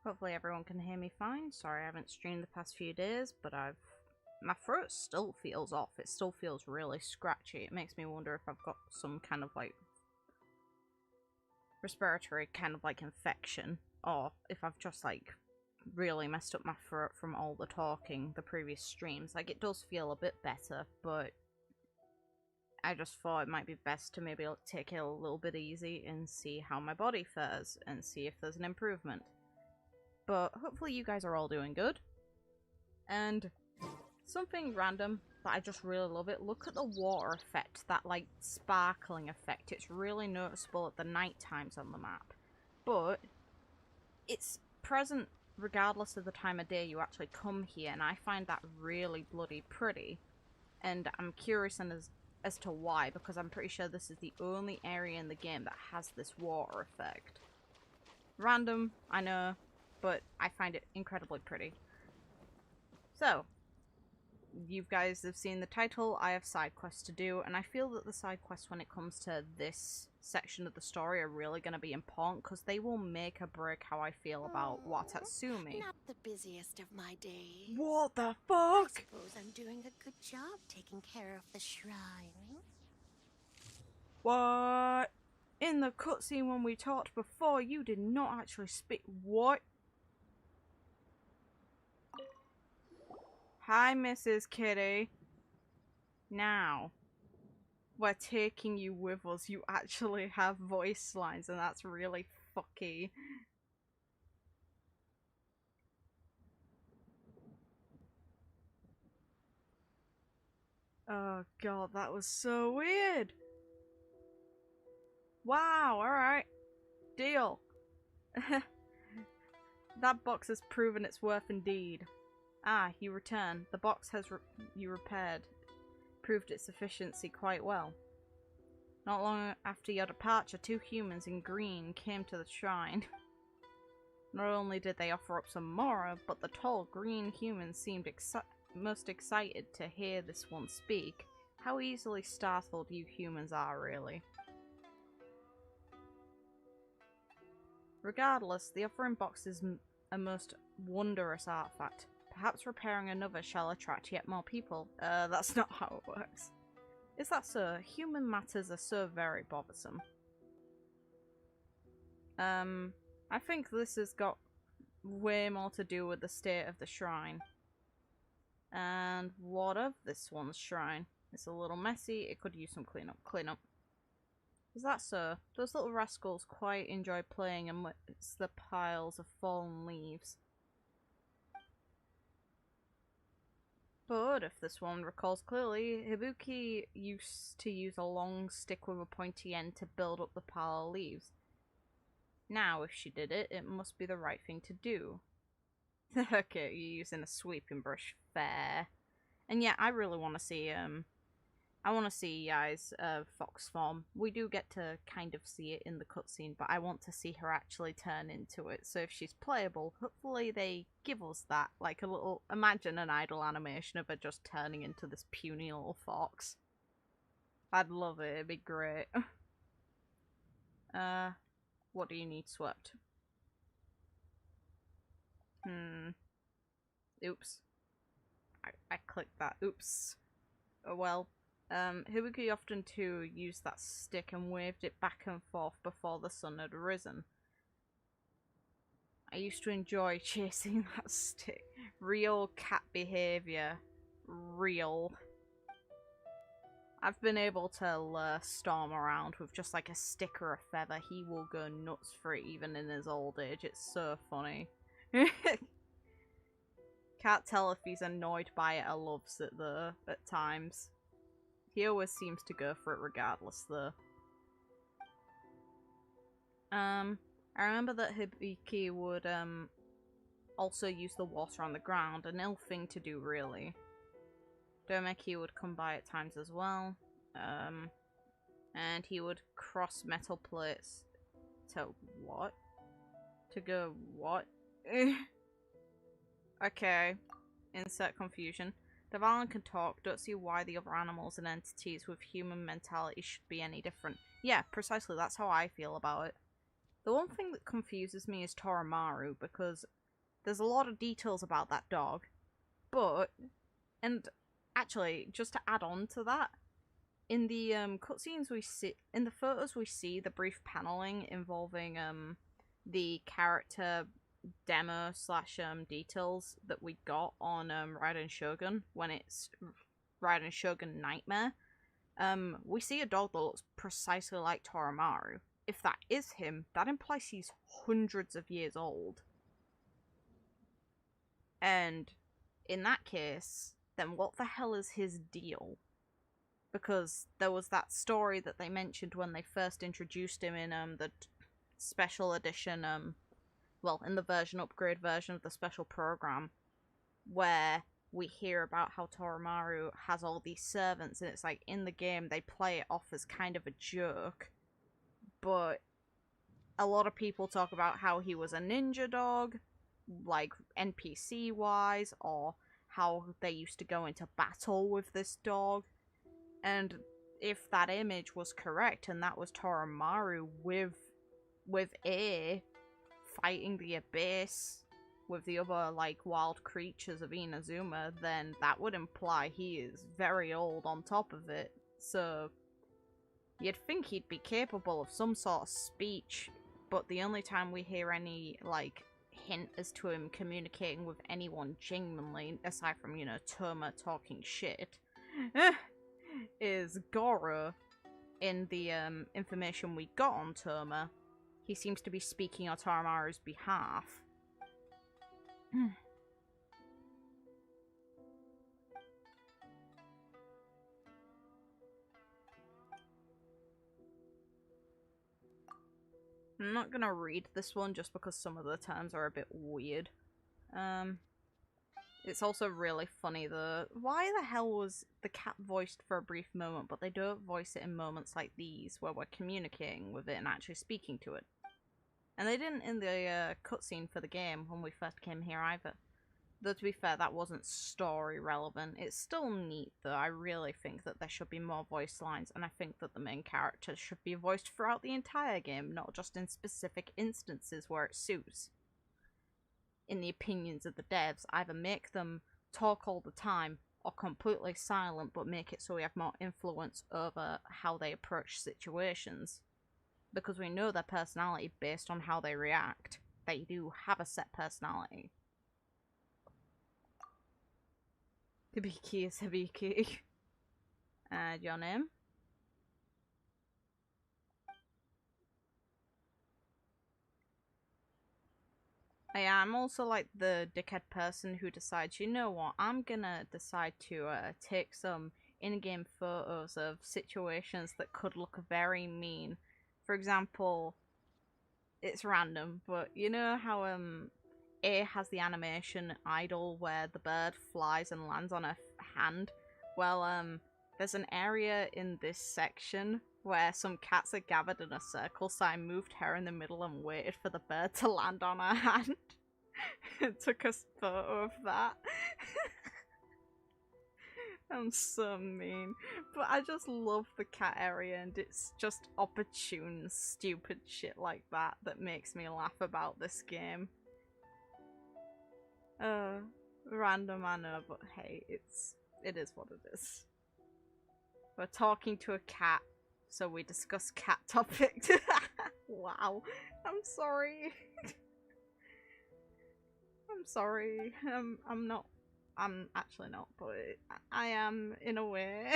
Hopefully everyone can hear me fine. Sorry I haven't streamed the past few days, but my throat still feels off. It still feels really scratchy. It makes me wonder if I've got some kind of like respiratory kind of like infection, or if I've just like really messed up my throat from all the talking the previous streams. Like, it does feel a bit better, but I just thought it might be best to maybe take it a little bit easy and see how my body fares and see if there's an improvement. But hopefully you guys are all doing good. And something random, but I just really love it. Look at the water effect, that like sparkling effect. It's really noticeable at the night times on the map. But it's present regardless of the time of day you actually come here, and I find that really bloody pretty. And I'm curious as to why, because I'm pretty sure this is the only area in the game that has this water effect. Random, I know, but I find it incredibly pretty. So, you guys have seen the title. I have side quests to do, and I feel that the side quests when it comes to this section of the story are really going to be important, because they will make or break how I feel about Watatsumi. Not the busiest of my days. What the fuck? I suppose I'm doing a good job taking care of the shrine. What? In the cutscene when we talked before, you did not actually speak. What? Hi, Mrs. Kitty. Now, we're taking you with us. You actually have voice lines, and that's really fucky. Oh god, that was so weird. Wow, alright. Deal. That box has proven its worth indeed. Ah, you return. The box has you repaired. Proved its efficiency quite well. Not long after your departure, 2 humans in green came to the shrine. Not only did they offer up some mora, but the tall green humans seemed most excited to hear this one speak. How easily startled you humans are, really. Regardless, the offering box is a most wondrous artifact. Perhaps repairing another shall attract yet more people. That's not how it works. Is that so? Human matters are so very bothersome. I think this has got way more to do with the state of the shrine. And what of this one's shrine? It's a little messy. It could use some cleanup. Is that so? Those little rascals quite enjoy playing amidst the piles of fallen leaves. But if this one recalls clearly, Hibuki used to use a long stick with a pointy end to build up the pile of leaves. Now, if she did it, it must be the right thing to do. Okay, you're using a sweeping brush. Fair. And yeah, I really want to see, I want to see Yai's fox form. We do get to kind of see it in the cutscene, but I want to see her actually turn into it. So if she's playable, hopefully they give us that. Like a little, imagine an idle animation of her just turning into this puny little fox. I'd love it, it'd be great. What do you need swept? Oops. I clicked that. Oops. Oh well. Hibuki often too used that stick and waved it back and forth before the sun had risen. I used to enjoy chasing that stick. Real cat behaviour. Real. I've been able to lure Storm around with just like a stick or a feather. He will go nuts for it even in his old age. It's so funny. Can't tell if he's annoyed by it or loves it though, at times. He always seems to go for it regardless, though. I remember that Hibiki would, also use the water on the ground. An ill thing to do, really. Domeki would come by at times as well. And he would cross metal plates to what? To go what? Okay. Insert confusion. The Valen can talk, don't see why the other animals and entities with human mentality should be any different. Yeah, precisely, that's how I feel about it. The one thing that confuses me is Toramaru, because there's a lot of details about that dog, but, and actually, just to add on to that, in the cutscenes we see, in the photos we see, the brief paneling involving the character demo slash details that we got on Raiden Shogun, when it's Raiden Shogun Nightmare, we see a dog that looks precisely like Toramaru. If that is him, that implies he's hundreds of years old. And in that case, then what the hell is his deal? Because there was that story that they mentioned when they first introduced him in the special edition, well, in the upgrade version of the special program, where we hear about how Toramaru has all these servants, and it's like, in the game they play it off as kind of a joke, but a lot of people talk about how he was a ninja dog, like NPC wise, or how they used to go into battle with this dog. And if that image was correct and that was Toramaru with A fighting the abyss with the other like wild creatures of Inazuma, then that would imply he is very old on top of it. So you'd think he'd be capable of some sort of speech, but the only time we hear any like hint as to him communicating with anyone genuinely, aside from, you know, Toma talking shit, is Goro. In the information we got on Toma, he seems to be speaking on Toramaru's behalf. I'm not gonna read this one just because some of the terms are a bit weird. It's also really funny though. Why the hell was the cat voiced for a brief moment, but they don't voice it in moments like these where we're communicating with it and actually speaking to it? And they didn't in the cutscene for the game when we first came here either. Though to be fair, that wasn't story relevant. It's still neat though. I really think that there should be more voice lines, and I think that the main characters should be voiced throughout the entire game, not just in specific instances where it suits. In the opinions of the devs, either make them talk all the time or completely silent, but make it so we have more influence over how they approach situations. Because we know their personality based on how they react. They do have a set personality. Hibiki is Hibiki. And your name? Yeah, I'm also like the dickhead person who decides, you know what, I'm gonna decide to take some in-game photos of situations that could look very mean. For example, it's random, but you know how A has the animation idle where the bird flies and lands on a hand? Well, there's an area in this section where some cats are gathered in a circle, so I moved her in the middle and waited for the bird to land on her hand. It took a photo of that. I'm so mean. But I just love the cat area, and it's just opportune, stupid shit like that that makes me laugh about this game. Random, I know, but hey, it is what it is. We're talking to a cat, so we discuss cat topics. Wow. I'm sorry. I'm sorry. I'm not. I'm actually not, but I am in a way.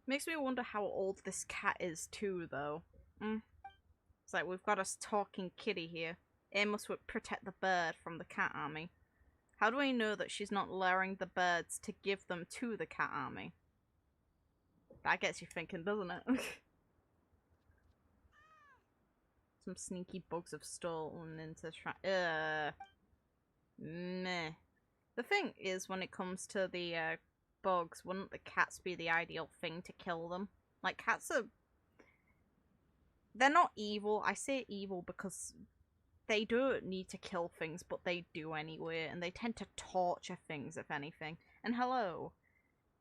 Makes me wonder how old this cat is too, though. It's like we've got a talking kitty here. It must protect the bird from the cat army. How do I know that she's not luring the birds to give them to the cat army? That gets you thinking, doesn't it? Some sneaky bugs have stolen into meh. The thing is, when it comes to the bugs, wouldn't the cats be the ideal thing to kill them? Like, cats are... They're not evil. I say evil because they don't need to kill things, but they do anyway, and they tend to torture things, if anything. And hello.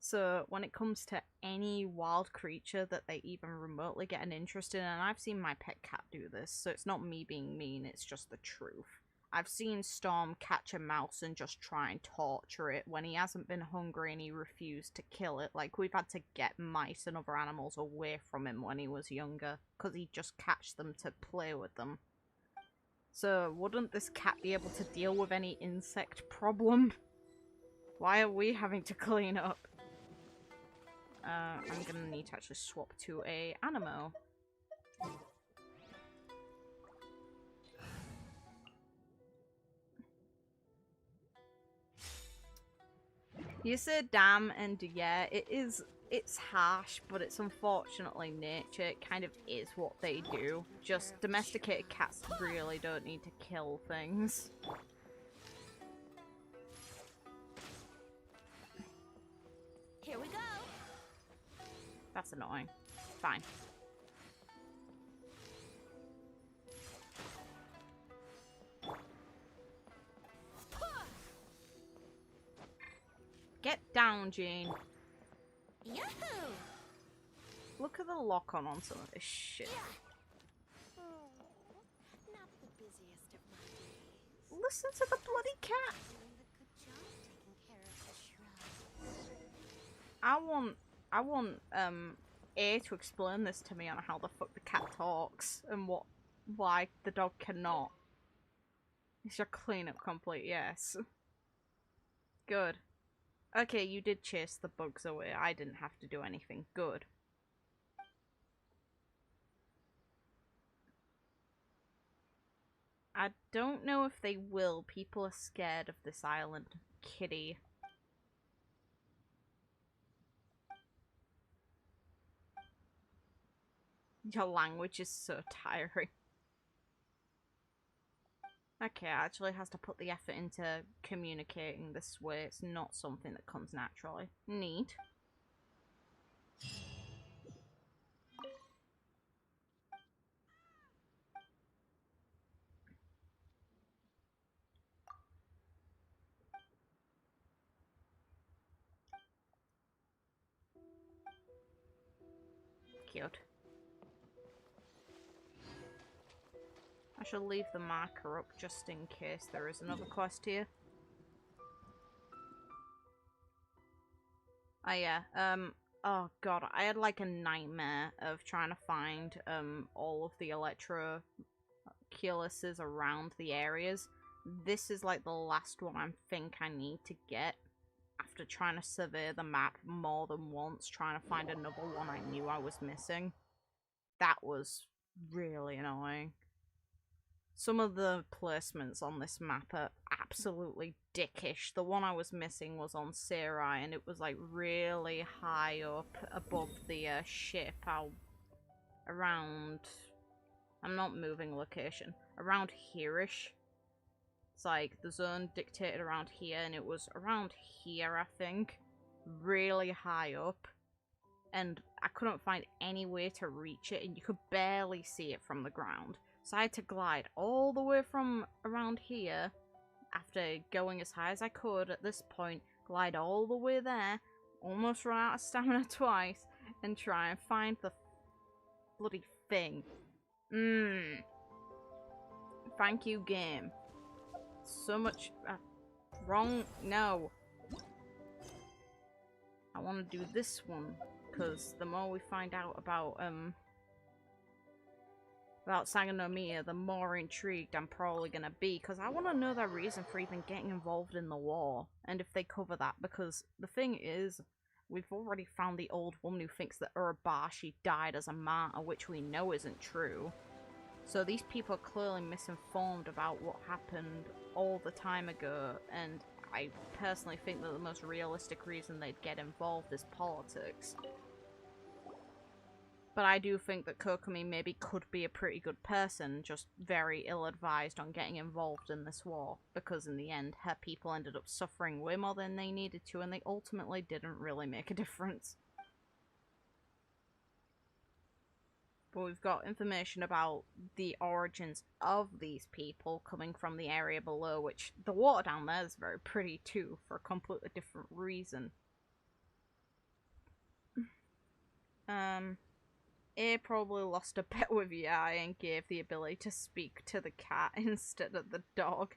So when it comes to any wild creature that they even remotely get an interest in, and I've seen my pet cat do this, so it's not me being mean, it's just the truth. I've seen Storm catch a mouse and just try and torture it when he hasn't been hungry and he refused to kill it. Like, we've had to get mice and other animals away from him when he was younger, because he'd just catch them to play with them. So wouldn't this cat be able to deal with any insect problem? Why are we having to clean up? I'm gonna need to actually swap to a Animo. You said damn, and yeah, it's harsh, but it's unfortunately nature. It kind of is what they do. Just domesticated cats really don't need to kill things. Here we go. That's annoying. Fine. Get down, Jane. Yahoo! Look at the lock-on some of this shit. Not the busiest of my days. Listen to the bloody cat. Doing a good job taking care of the shrine. I want A to explain this to me on how the fuck the cat talks and why the dog cannot. Is your cleanup complete? Yes. Good. Okay, you did chase the bugs away. I didn't have to do anything. Good. I don't know if they will. People are scared of this island. Kitty. Your language is so tiring. Okay, actually has to put the effort into communicating this way. It's not something that comes naturally. Neat. Cute. I shall leave the marker up just in case there is another quest here. Oh yeah, oh god, I had like a nightmare of trying to find all of the electroculuses around the areas. This is like the last one I think I need to get after trying to survey the map more than once, trying to find another one I knew I was missing. That was really annoying. Some of the placements on this map are absolutely dickish. The one I was missing was on Seirai, and it was like really high up above the ship. Around... I'm not moving location. Around here-ish. It's like the zone dictated around here, and it was around here, I think. Really high up. And I couldn't find any way to reach it, and you could barely see it from the ground. So I had to glide all the way from around here, after going as high as I could at this point, glide all the way there, almost run out of stamina twice, and try and find the bloody thing. Thank you, game. So much wrong. No. I want to do this one, because the more we find out about Sangonomiya, the more intrigued I'm probably gonna be, because I want to know their reason for even getting involved in the war, and if they cover that, because the thing is, we've already found the old woman who thinks that Urabashi died as a martyr, which we know isn't true. So these people are clearly misinformed about what happened all the time ago, and I personally think that the most realistic reason they'd get involved is politics. But I do think that Kokomi maybe could be a pretty good person, just very ill-advised on getting involved in this war, because in the end, her people ended up suffering way more than they needed to, and they ultimately didn't really make a difference. But we've got information about the origins of these people coming from the area below, which the water down there is very pretty too, for a completely different reason. A probably lost a bet with Yai and gave the ability to speak to the cat instead of the dog.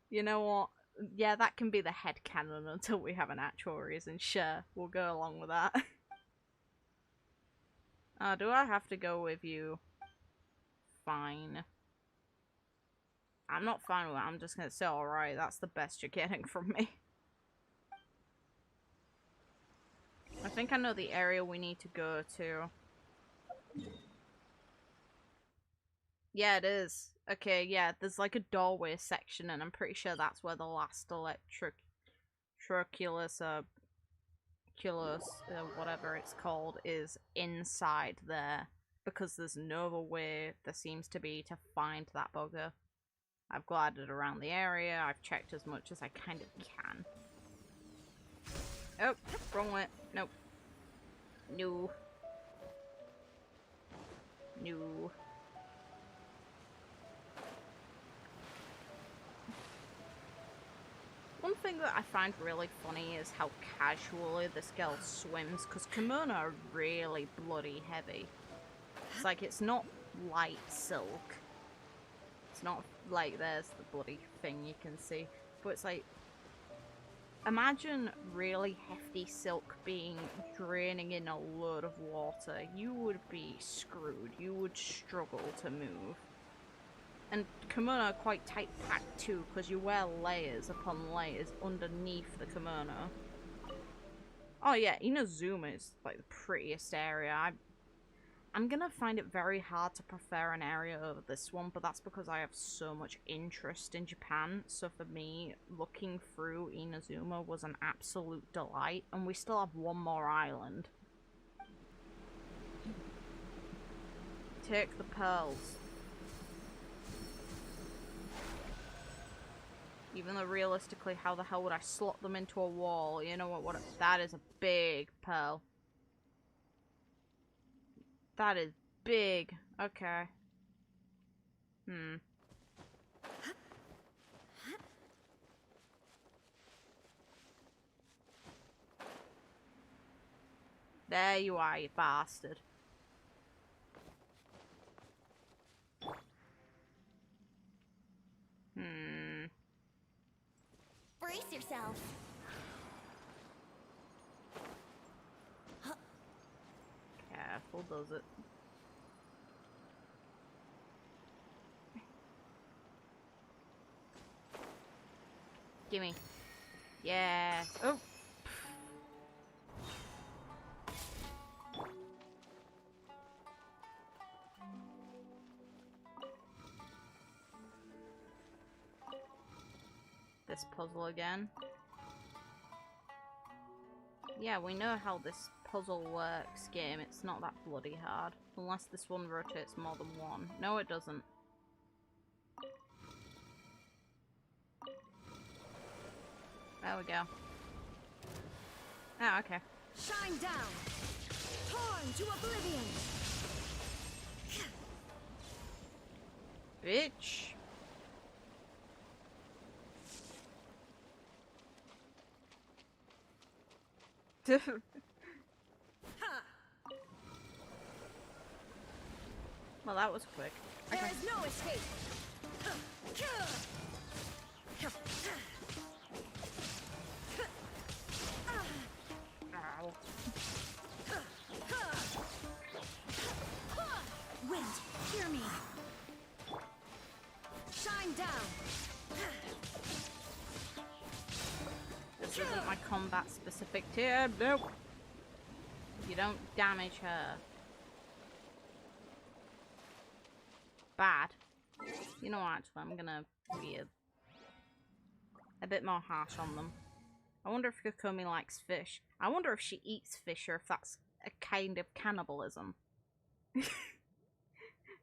You know what? Yeah, that can be the headcanon until we have an actual reason. Sure, we'll go along with that. Do I have to go with you? Fine. I'm not fine with it. I'm just gonna say, alright, that's the best you're getting from me. I think I know the area we need to go to. Yeah, it is. Okay, yeah, there's like a doorway section, and I'm pretty sure that's where the last electroculus, whatever it's called, is inside there. Because there's no other way there seems to be to find that bugger. I've glided around the area, I've checked as much as I kind of can. Oh, wrong way. Nope. No. No. One thing that I find really funny is how casually this girl swims, because kimono are really bloody heavy. It's like, it's not light silk. It's not like there's the bloody thing you can see. But it's like, imagine really hefty silk draining in a load of water. You would be screwed. You would struggle to move. And kimono are quite tight packed too, because you wear layers upon layers underneath the kimono. Oh yeah, Inazuma is like the prettiest area. I'm gonna find it very hard to prefer an area over this one, but that's because I have so much interest in Japan. So for me, looking through Inazuma was an absolute delight, and we still have one more island. Take the pearls. Even though realistically, how the hell would I slot them into a wall? You know what that is a big pearl. That is big. Okay. There you are, you bastard. Brace yourself. Careful, does it? Gimme. Yes. Oh. This puzzle again. Yeah, we know how this puzzle works, game. It's not that bloody hard. Unless this one rotates more than one. No, it doesn't. There we go. Oh, okay. Shine down. Torn to oblivion. Bitch. Well, that was quick. There is no escape. Ow. Wind, hear me. Shine down. This isn't my combat specific tier. Nope. You don't damage her. Bad. You know what, actually, I'm gonna be a bit more harsh on them. I wonder if Kokomi likes fish. I wonder if she eats fish or if that's a kind of cannibalism.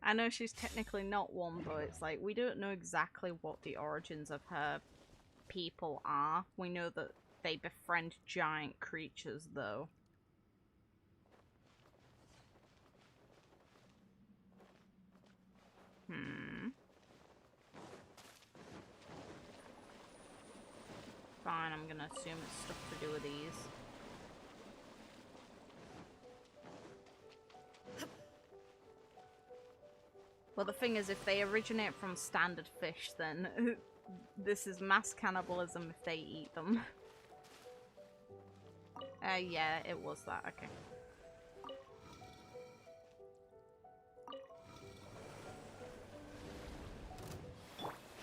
I know she's technically not one, but it's like, we don't know exactly what the origins of her people are. We know that they befriend giant creatures, though. Fine, I'm gonna assume it's stuff to do with these. But the thing is, if they originate from standard fish, then this is mass cannibalism if they eat them. Yeah, it was that. Okay.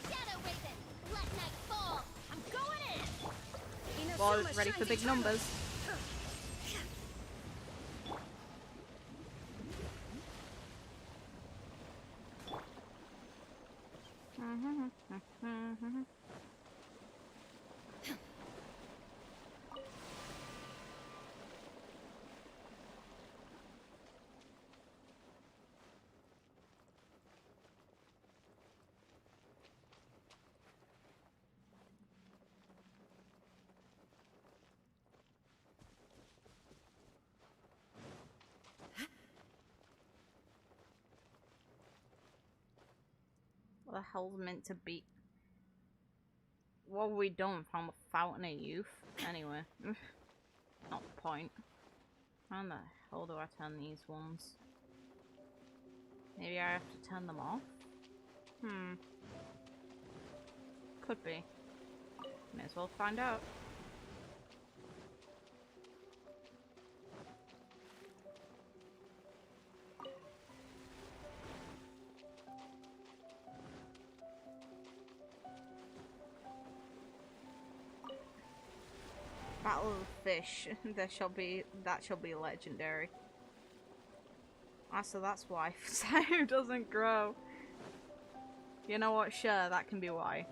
Shadow Raiden, let night fall. I'm going in. Well, ready for big numbers. What the hell's meant to be? What have we done? Found the Fountain of Youth? Anyway. Not the point. How the hell do I turn these ones? Maybe I have to turn them off? Could be. May as well find out. Battle of the Fish. That shall be legendary. Ah, so that's why Seirai doesn't grow. You know what? Sure, that can be why.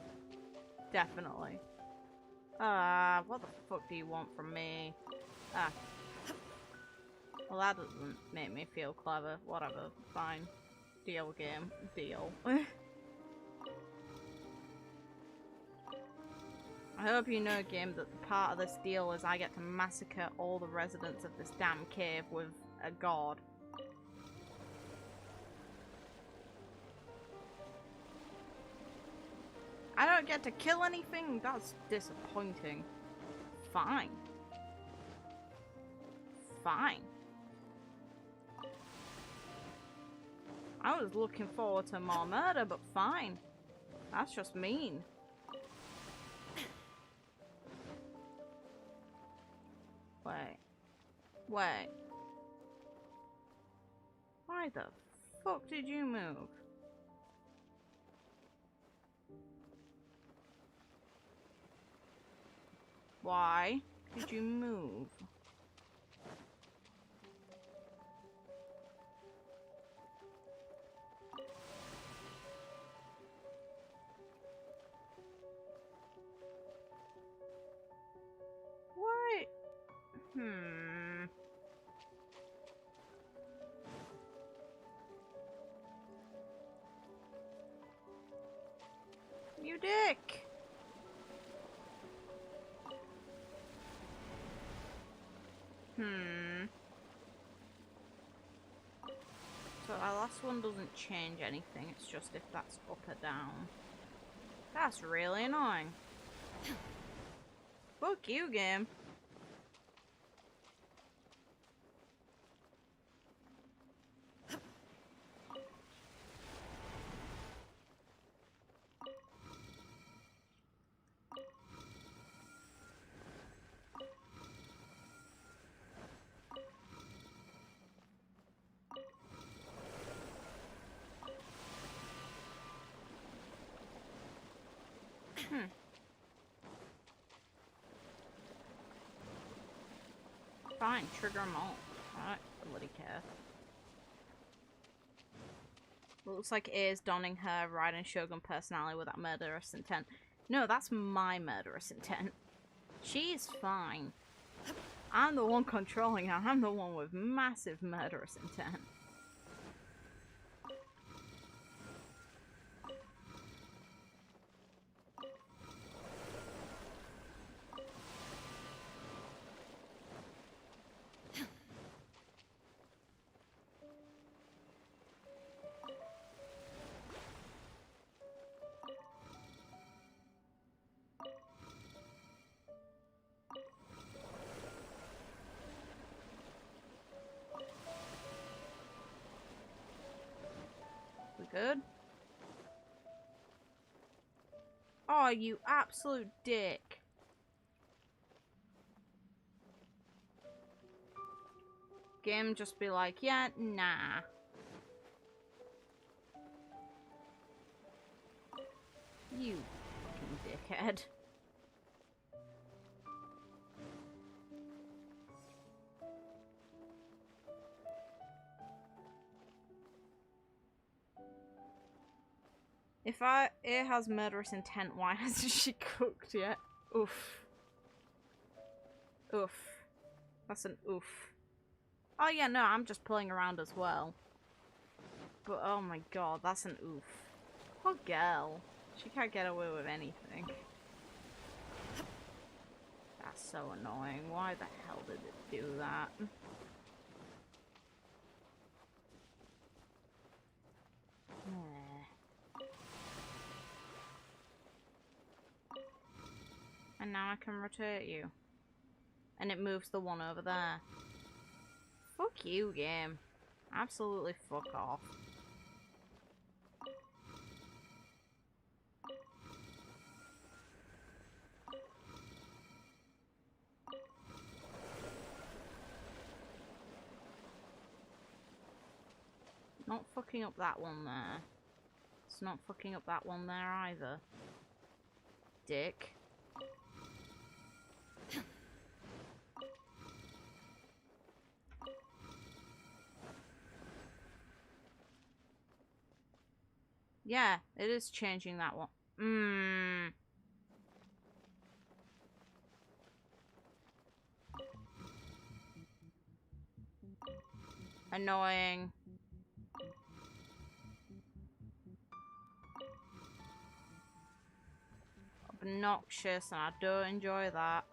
Definitely. What the fuck do you want from me? Ah. Well, that doesn't make me feel clever. Whatever. Fine. Deal game. Deal. I hope you know, game, that the part of this deal is I get to massacre all the residents of this damn cave with a god. I don't get to kill anything? That's disappointing. Fine. Fine. I was looking forward to more murder, but fine. That's just mean. Wait. Wait. Why the fuck did you move? Why did you move? What? You dick! So our last one doesn't change anything, it's just if that's up or down. That's really annoying. Fuck you, game. Fine, trigger them all. I don't bloody care. Looks like A is donning her Raiden Shogun personality with that murderous intent. No, that's my murderous intent. She's fine. I'm the one controlling her. I'm the one with massive murderous intent. good. Oh, you absolute dick. Game just be like, yeah, nah. You fucking dickhead. If it has murderous intent, why hasn't she cooked yet? Oof. Oof. That's an oof. Oh yeah, no, I'm just playing around as well. But oh my god, that's an oof. Poor girl. She can't get away with anything. That's so annoying. Why the hell did it do that? And now I can rotate you. And it moves the one over there. Fuck you, game. Absolutely fuck off. Not fucking up that one there. It's not fucking up that one there either. Dick. Yeah, it is changing that one. Annoying. Obnoxious, and I don't enjoy that.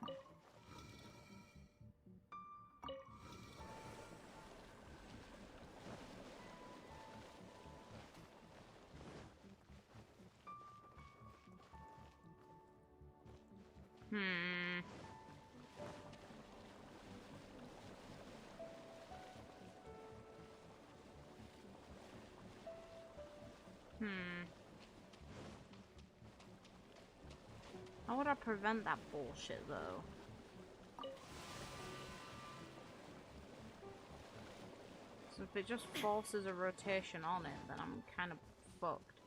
How would I prevent that bullshit, though? So if it just forces a rotation on it, then I'm kind of fucked.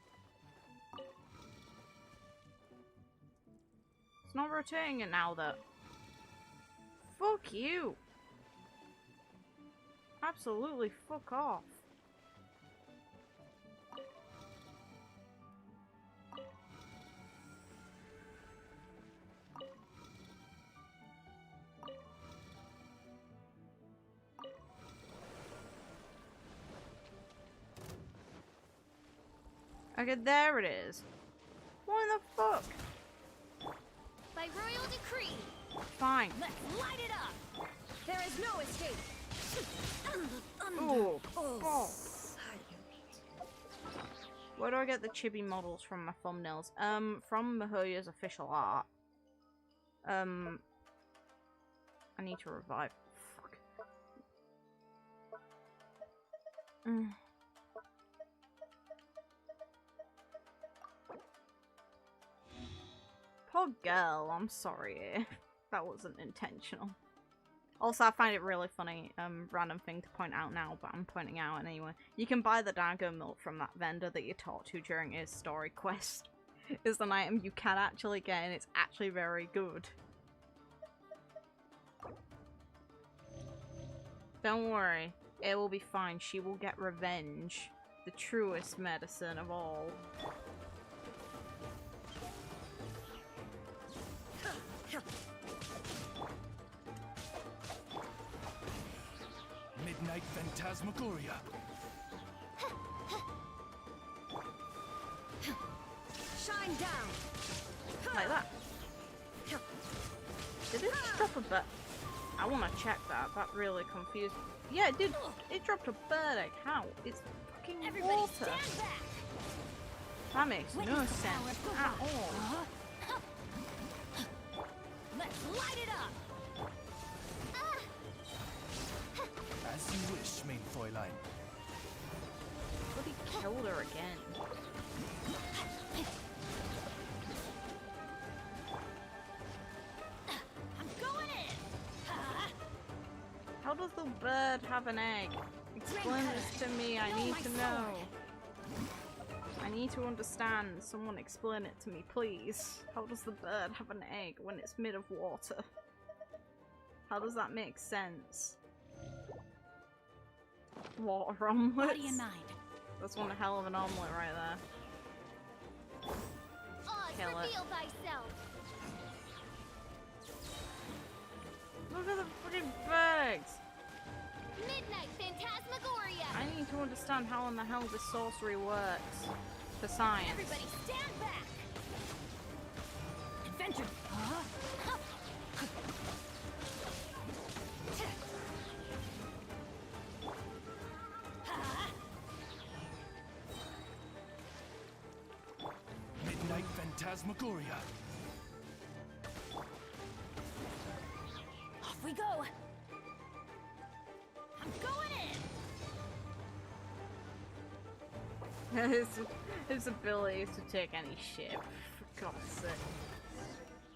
It's not rotating it now, though. Fuck you! Absolutely fuck off. Okay, there it is. What the fuck? By royal decree. Fine. Let's light it up. There is no escape. Ooh. Oh. Where do I get the chibi models from my thumbnails? From Mihoyo's official art. I need to revive. Fuck. Poor girl, I'm sorry. That wasn't intentional. Also, I find it really funny, random thing to point out now, but I'm pointing out anyway. You can buy the Dago milk from that vendor that you talked to during his story quest. It's an item you can actually get, and it's actually very good. Don't worry, it will be fine. She will get revenge. The truest medicine of all. Midnight Phantasmagoria. Shine down. Like that. Did it drop a bird? I want to check that. That really confused me. Yeah, it did. It dropped a bird egg. How? It's fucking Everybody water. stand back. That makes no sense at all. Let's light it up. As you wish, main Fräulein. Bloody killed her again. I'm going in. How does the bird have an egg? Explain this to me, I need to know. I need to understand. Someone explain it to me, please. How does the bird have an egg when it's made of water? How does that make sense? Water omelets? Body and mind. That's one hell of an omelet right there. Kill it. Reveal thyself. Look at the freaking bags! Midnight Phantasmagoria. I need to understand how in the hell this sorcery works. For science. Everybody stand back. Adventure. Huh? Midnight Phantasmagoria. Off we go. I'm going in. His ability is to take any shit. For God's sake.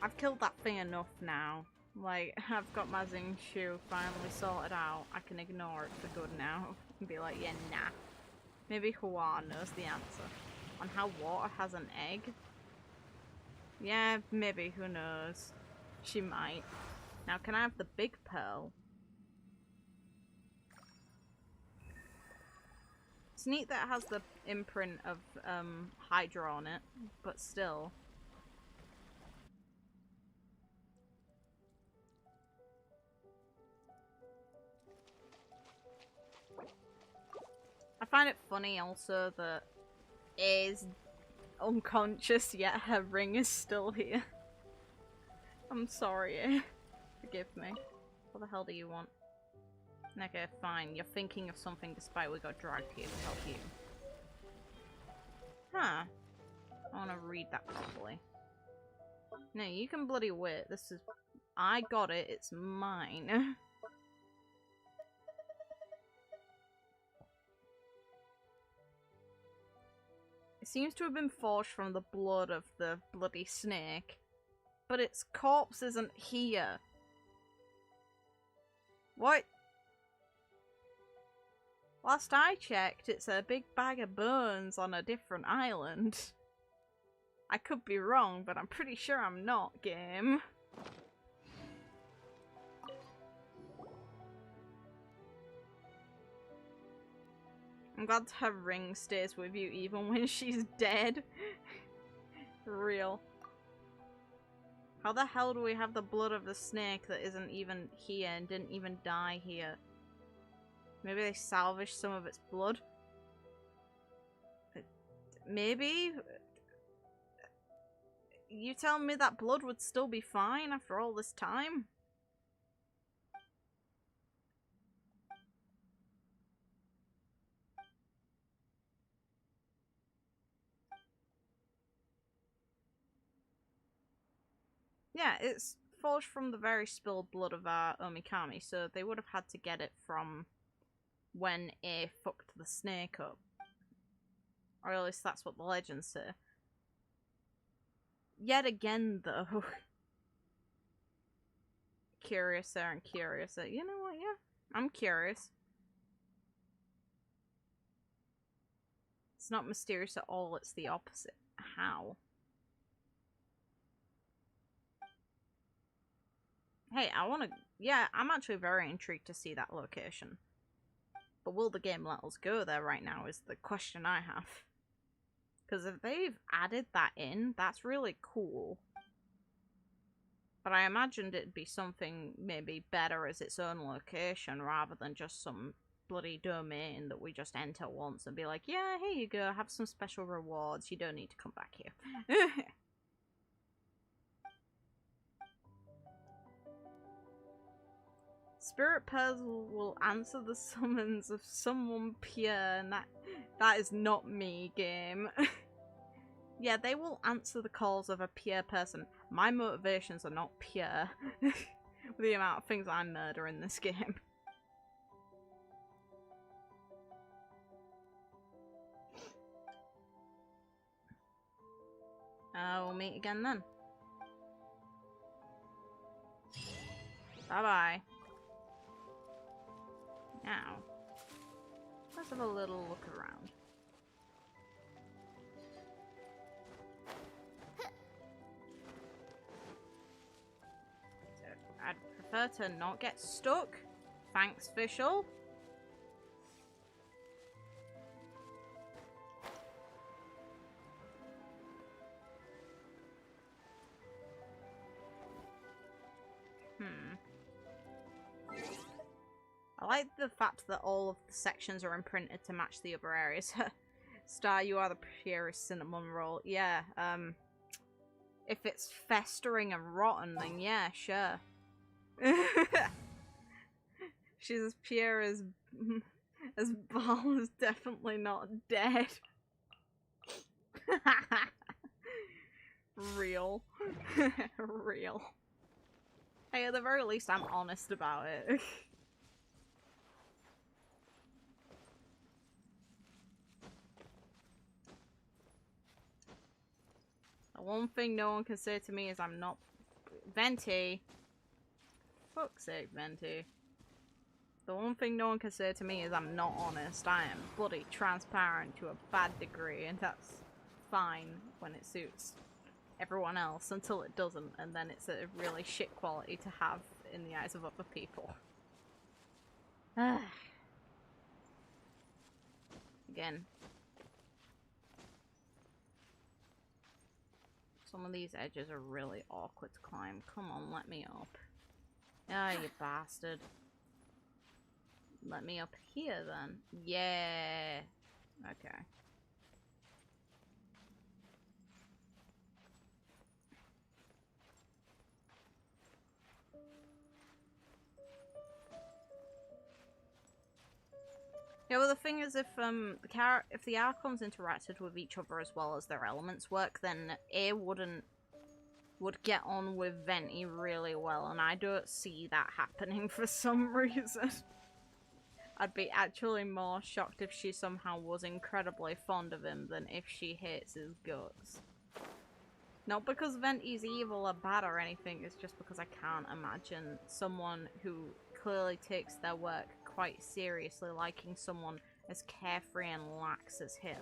I've killed that thing enough now. Like, I've got my Zingshu finally sorted out. I can ignore it for good now. And be like, yeah, nah. Maybe Hua knows the answer. On how water has an egg? Yeah, maybe, who knows. She might. Now, can I have the big pearl? It's neat that it has the imprint of Hydra on it, but still. I find it funny also that A is unconscious yet her ring is still here. I'm sorry, A. Forgive me. What the hell do you want? Okay, fine. You're thinking of something despite we got dragged here to help you. Huh. I want to read that properly. No, you can bloody wait. This is... I got it. It's mine. It seems to have been forged from the blood of the bloody snake. But its corpse isn't here. What? Last I checked, it's a big bag of bones on a different island. I could be wrong, but I'm pretty sure I'm not, game. I'm glad her ring stays with you even when she's dead. For real. How the hell do we have the blood of the snake that isn't even here and didn't even die here? Maybe they salvaged some of its blood? Maybe? You telling me that blood would still be fine after all this time? Yeah, it's forged from the very spilled blood of our Omikami, so they would have had to get it from when A fucked the snake up. Or at least that's what the legends say. Yet again, though. Curiouser and curiouser. You know what, yeah. I'm curious. It's not mysterious at all, it's the opposite. How? Hey, I wanna... Yeah, I'm actually very intrigued to see that location. But will the game let us go there right now is the question I have. Because if they've added that in, that's really cool. But I imagined it'd be something maybe better as its own location rather than just some bloody domain that we just enter once and be like, yeah, here you go, have some special rewards, you don't need to come back here. Spirit Pearls will answer the summons of someone pure, and that is not me, game. Yeah, they will answer the calls of a pure person. My motivations are not pure. With the amount of things I murder in this game. We'll meet again then. Bye-bye. Now, let's have a little look around. So, I'd prefer to not get stuck. Thanks, Fischl. I like the fact that all of the sections are imprinted to match the other areas. Star, you are the purest cinnamon roll. Yeah, if it's festering and rotten, then yeah, sure. She's as pure as Baal is definitely not dead. Real. Real. Hey, at the very least, I'm honest about it. The one thing no one can say to me is I'm not... Venti. Fuck's sake, Venti. The one thing no one can say to me is I'm not honest. I am bloody transparent to a bad degree, and that's fine when it suits everyone else until it doesn't, and then it's a really shit quality to have in the eyes of other people. Again. Some of these edges are really awkward to climb. Come on, let me up. Ah, you bastard. Let me up here then. Yeah. Okay. Yeah, well the thing is, if the Archons interacted with each other as well as their elements work, then A would get on with Venti really well, and I don't see that happening for some reason. I'd be actually more shocked if she somehow was incredibly fond of him than if she hates his guts. Not because Venti's evil or bad or anything, it's just because I can't imagine someone who clearly takes their work quite seriously liking someone as carefree and lax as him.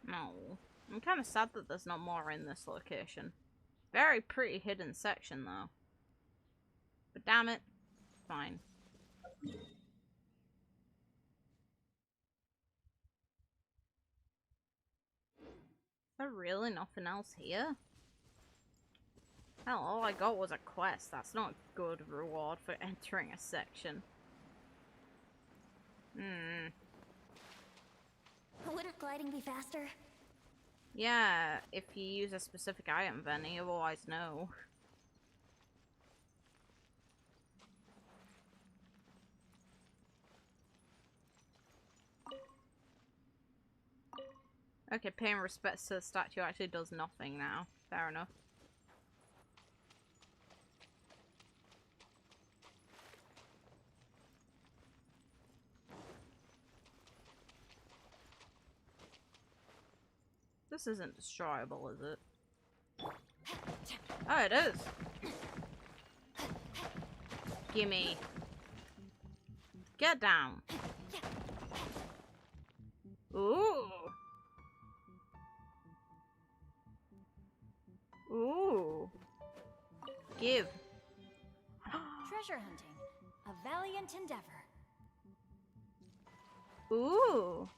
No. I'm kind of sad that there's not more in this location. Very pretty hidden section, though. But damn it, fine. Is there really nothing else here? Hell, all I got was a quest. That's not good reward for entering a section. Wouldn't gliding be faster? Yeah, if you use a specific item, Venti, otherwise no. Okay, paying respects to the statue actually does nothing now. Fair enough. This isn't destroyable, is it? Oh, it is! Gimme. Get down! Ooh! Ooh! Give. Treasure hunting. A valiant endeavor. Ooh!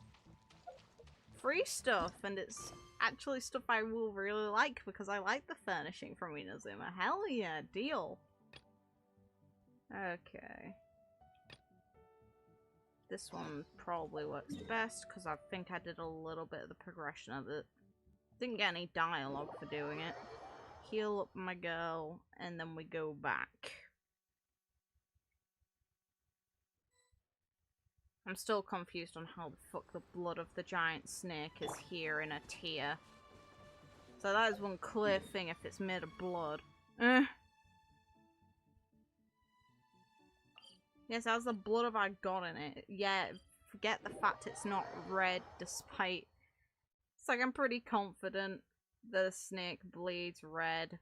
Free stuff, and it's actually stuff I will really like because I like the furnishing from Inazuma. Hell yeah, deal. Okay. This one probably works best because I think I did a little bit of the progression of it. Didn't get any dialogue for doing it. Heal up my girl, and then we go back. I'm still confused on how the fuck the blood of the giant snake is here in a tier. So that is one clear thing if it's made of blood. Yes, how's the blood have I got in it? Yeah, forget the fact it's not red despite... It's like I'm pretty confident the snake bleeds red.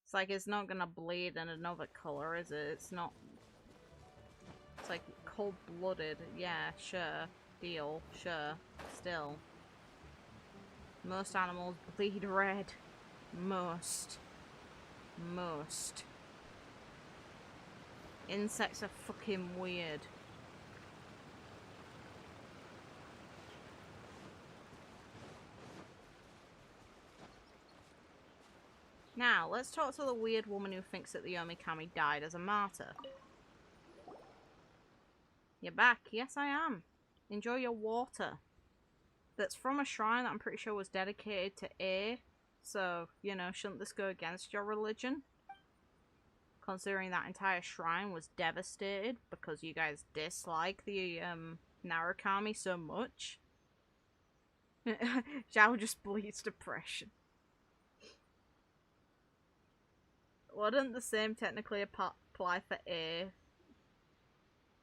It's like it's not gonna bleed in another color, is it? It's not... It's like cold-blooded. Yeah, sure. Deal. Sure. Still. Most animals bleed red. Most. Insects are fucking weird. Now, let's talk to the weird woman who thinks that the Omikami died as a martyr. You're back. Yes, I am. Enjoy your water. That's from a shrine that I'm pretty sure was dedicated to A. So, you know, shouldn't this go against your religion? Considering that entire shrine was devastated because you guys dislike the Narukami so much. Zhao just bleeds depression. Wouldn't the same technically apply for A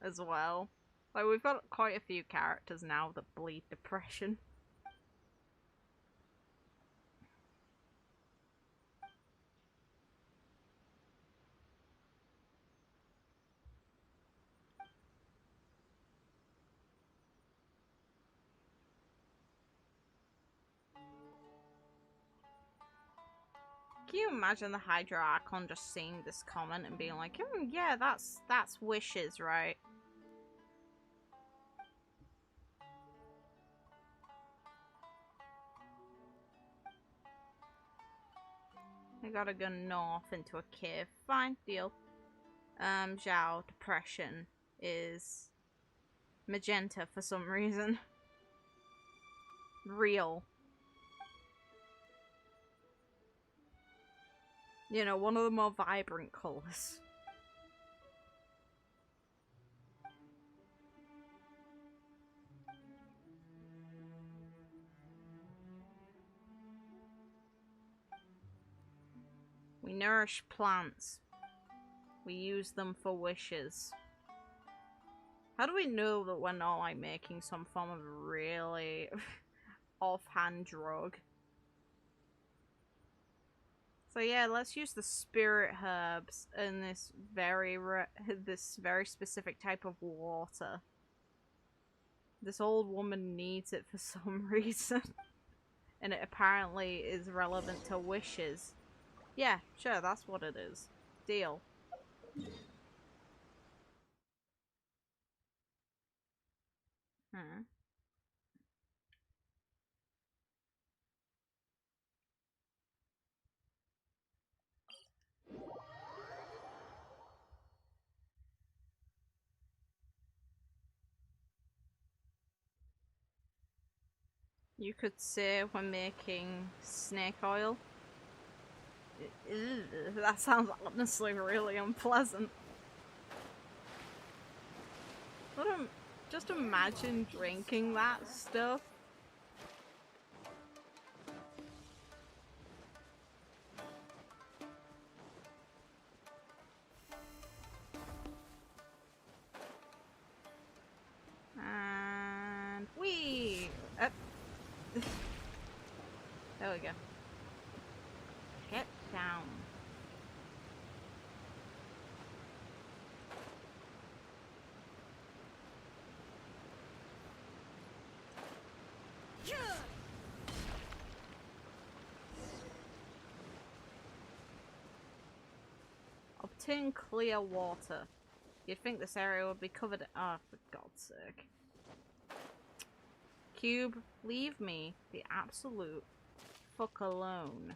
as well? Like, we've got quite a few characters now that bleed depression. Can you imagine the Hydra Archon just seeing this comment and being like, yeah, that's wishes, right? I gotta go north into a cave. Fine, deal. Zhao, depression is magenta for some reason. Real. You know, one of the more vibrant colours. We nourish plants. We use them for wishes. How do we know that we're not, like, making some form of really offhand drug? So yeah, let's use the spirit herbs in this very specific type of water. This old woman needs it for some reason. And it apparently is relevant to wishes. Yeah, sure, that's what it is. Deal. You could say we're making snake oil. Ew, that sounds honestly really unpleasant. Just imagine drinking that stuff. And we there we go. Get down. Obtain clear water. You'd think this area would be covered. Oh, for God's sake. Cube, leave me the absolute fuck alone.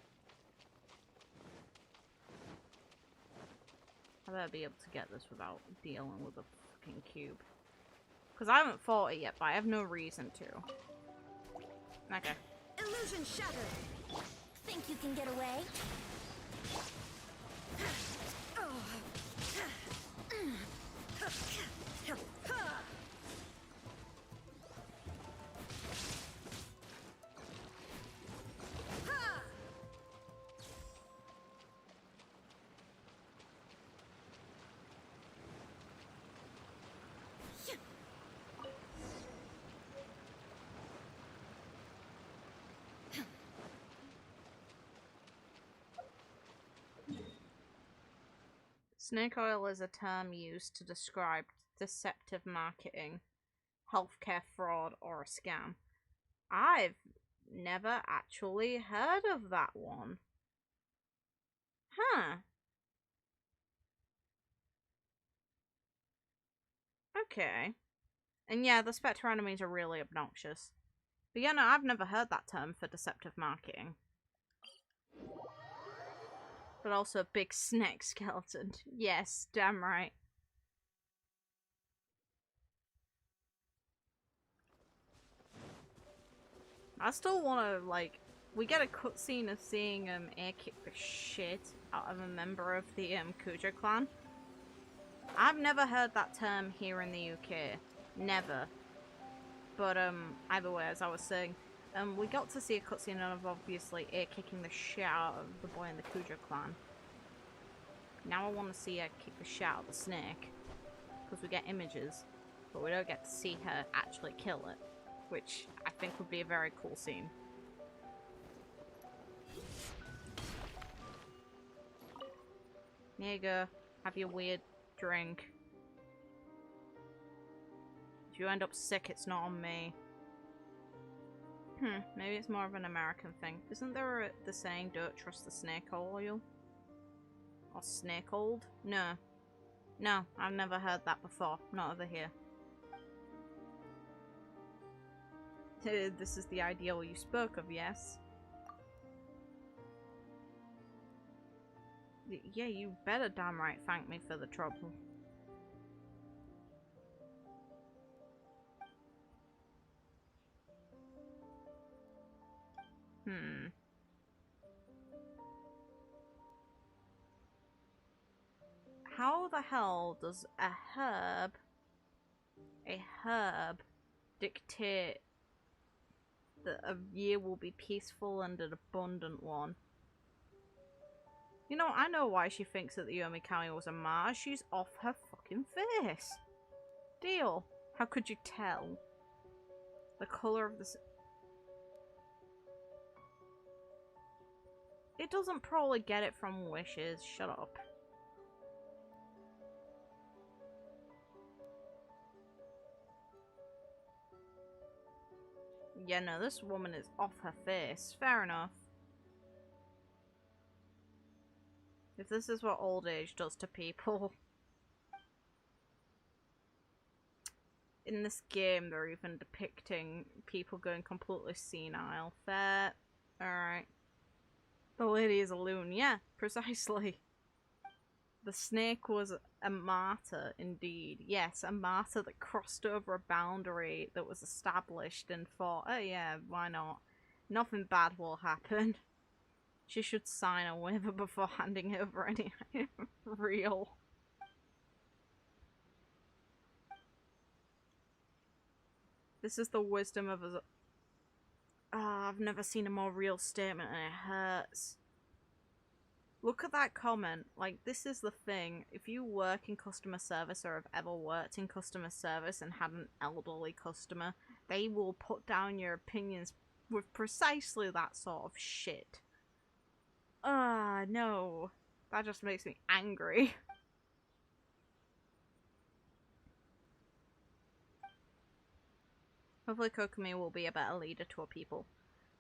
I better be able to get this without dealing with a fucking cube. Because I haven't fought it yet, but I have no reason to. Okay. Illusion shattered. Think you can get away? Snake oil is a term used to describe deceptive marketing, healthcare fraud, or a scam. I've never actually heard of that one. Huh. Okay. And yeah, the Spectre enemies are really obnoxious. But yeah, no, I've never heard that term for deceptive marketing. But also a big snake skeleton. Yes, damn right. I still want to, like, we get a cutscene of seeing air kick the shit out of a member of the Kujo clan. I've never heard that term here in the UK. Never. But either way, as I was saying, we got to see a cutscene of obviously air kicking the shit out of the boy in the Kujo clan. Now I want to see her kick the shit out of the snake, because we get images, but we don't get to see her actually kill it, which I think would be a very cool scene. Here you go. Have your weird drink. If you end up sick, it's not on me. Maybe it's more of an American thing. Isn't there the saying, don't trust the snake oil? Or snake old? No. No, I've never heard that before. Not over here. This is the ideal you spoke of, yes? Yeah, you better damn right thank me for the trouble. How the hell does a herb dictate that a year will be peaceful and an abundant one? You know, I know why she thinks that the Yomikami was a Mars. She's off her fucking face. Deal. How could you tell? The colour of the... It doesn't probably get it from wishes. Shut up. Yeah, no, this woman is off her face. Fair enough. If this is what old age does to people. In this game, they're even depicting people going completely senile. Fair. Alright. The lady is a loon. Yeah, precisely. The snake was a martyr, indeed. Yes, a martyr that crossed over a boundary that was established and thought, oh yeah, why not? Nothing bad will happen. She should sign a waiver before handing over any real. This is the wisdom of a... I've never seen a more real statement and it hurts. Look at that comment. Like, this is the thing. If you work in customer service or have ever worked in customer service and had an elderly customer, they will put down your opinions with precisely that sort of shit. No. That just makes me angry. Hopefully Kokomi will be a better leader to her people.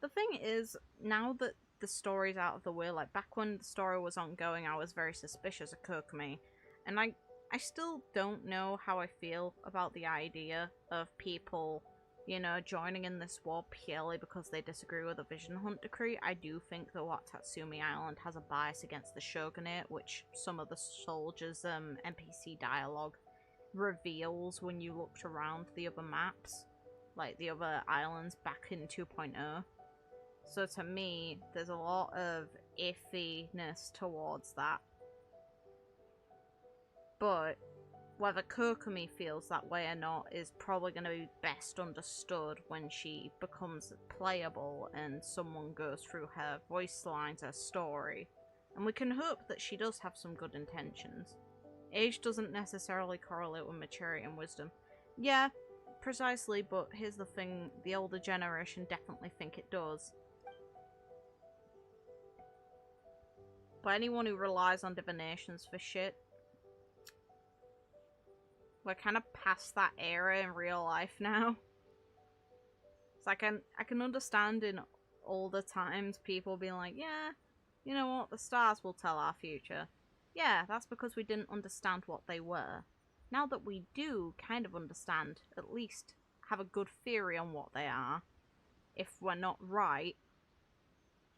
The thing is, now that the story's out of the way, like back when the story was ongoing, I was very suspicious of Kokomi. And I still don't know how I feel about the idea of people, you know, joining in this war purely because they disagree with the Vision Hunt decree. I do think that Watatsumi Island has a bias against the Shogunate, which some of the soldiers' NPC dialogue reveals when you looked around the other maps. Like the other islands back in 2.0. So to me, there's a lot of iffiness towards that. But whether Kokomi feels that way or not is probably going to be best understood when she becomes playable and someone goes through her voice lines, her story. And we can hope that she does have some good intentions. Age doesn't necessarily correlate with maturity and wisdom. Yeah, precisely, but here's the thing, the older generation definitely think it does. But anyone who relies on divinations for shit We're kind of past that era in real life now. So I can understand in older times people being like, yeah, you know what, the stars will tell our future. Yeah, that's because we didn't understand what they were. Now that we do kind of understand, at least have a good theory on what they are, if we're not right,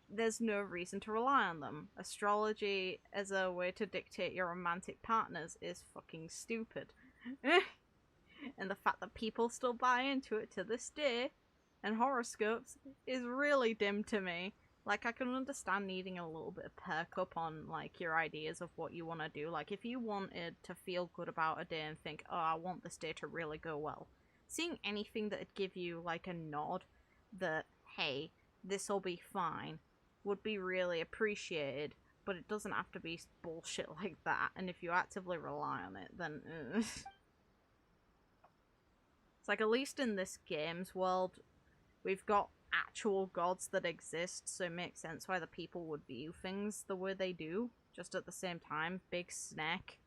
there's no reason to rely on them. Astrology as a way to dictate your romantic partners is fucking stupid. And the fact that people still buy into it to this day, and horoscopes, is really dim to me. Like, I can understand needing a little bit of perk up on, like, your ideas of what you want to do. Like, if you wanted to feel good about a day and think, oh, I want this day to really go well, seeing anything that'd give you, like, a nod that, hey, this'll be fine, would be really appreciated. But it doesn't have to be bullshit like that, and if you actively rely on it, then it's like, at least in this game's world, we've got actual gods that exist, so it makes sense why the people would view things the way they do. Just at the same time, big snack.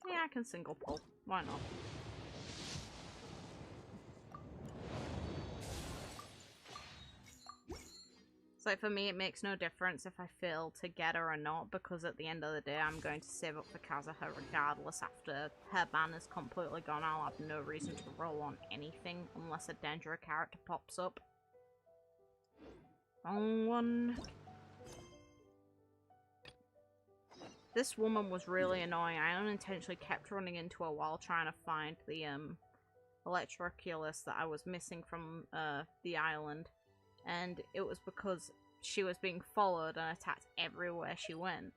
Yeah, I can single pull. Why not? So for me, it makes no difference if I fail to get her or not, because at the end of the day, I'm going to save up for Kazuha regardless. After her ban is completely gone, I'll have no reason to roll on anything unless a Dendra character pops up. Wrong one. This woman was really annoying. I unintentionally kept running into her while trying to find the electroculus that I was missing from the island. And it was because she was being followed and attacked everywhere she went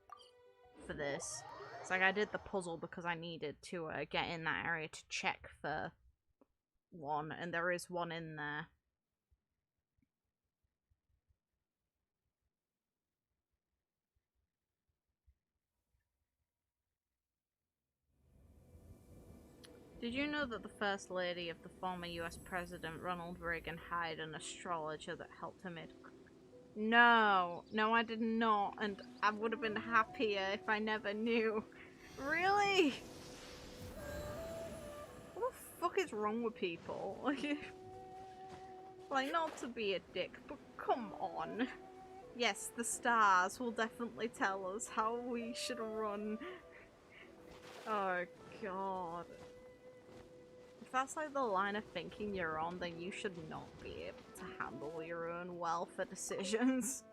for this. It's like I did the puzzle because I needed to get in that area to check for one, and there is one in there. Did you know that the First Lady of the former US President Ronald Reagan hired an astrologer that helped her make... No, I did not, and I would have been happier if I never knew. Really? What the fuck is wrong with people? Like, not to be a dick, but come on. Yes, the stars will definitely tell us how we should run. Oh god. If that's like the line of thinking you're on, then you should not be able to handle your own welfare decisions.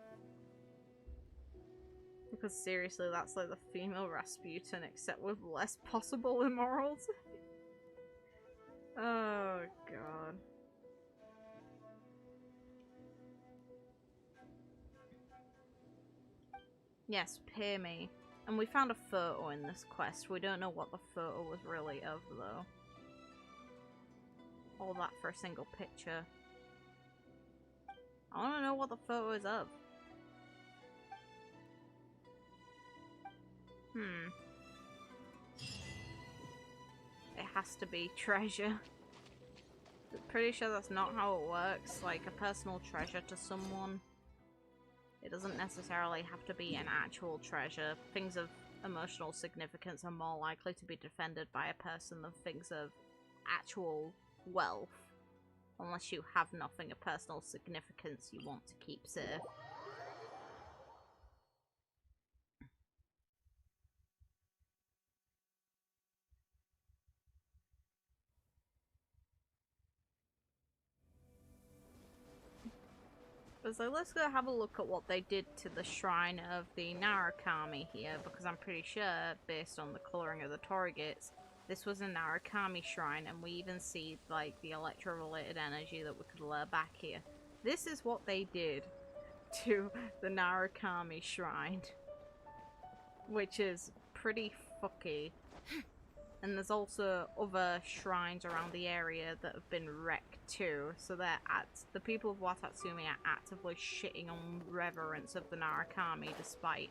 Because seriously, that's like the female Rasputin, except with less possible immorals. Oh god. Yes, pay me. And we found a photo in this quest. We don't know what the photo was really of, though. All that for a single picture. I want to know what the photo is of. It has to be treasure. I'm pretty sure that's not how it works. Like, a personal treasure to someone, it doesn't necessarily have to be an actual treasure. Things of emotional significance are more likely to be defended by a person than things of actual wealth. Unless you have nothing of personal significance you want to keep safe. So let's go have a look at what they did to the shrine of the Narukami here, because I'm pretty sure, based on the colouring of the Torii-gates, this was a Narukami shrine, and we even see like the electro-related energy that we could lure back here. This is what they did to the Narukami shrine, which is pretty fucky. And there's also other shrines around the area that have been wrecked too, so the people of Watatsumi are actively shitting on reverence of the Narukami, despite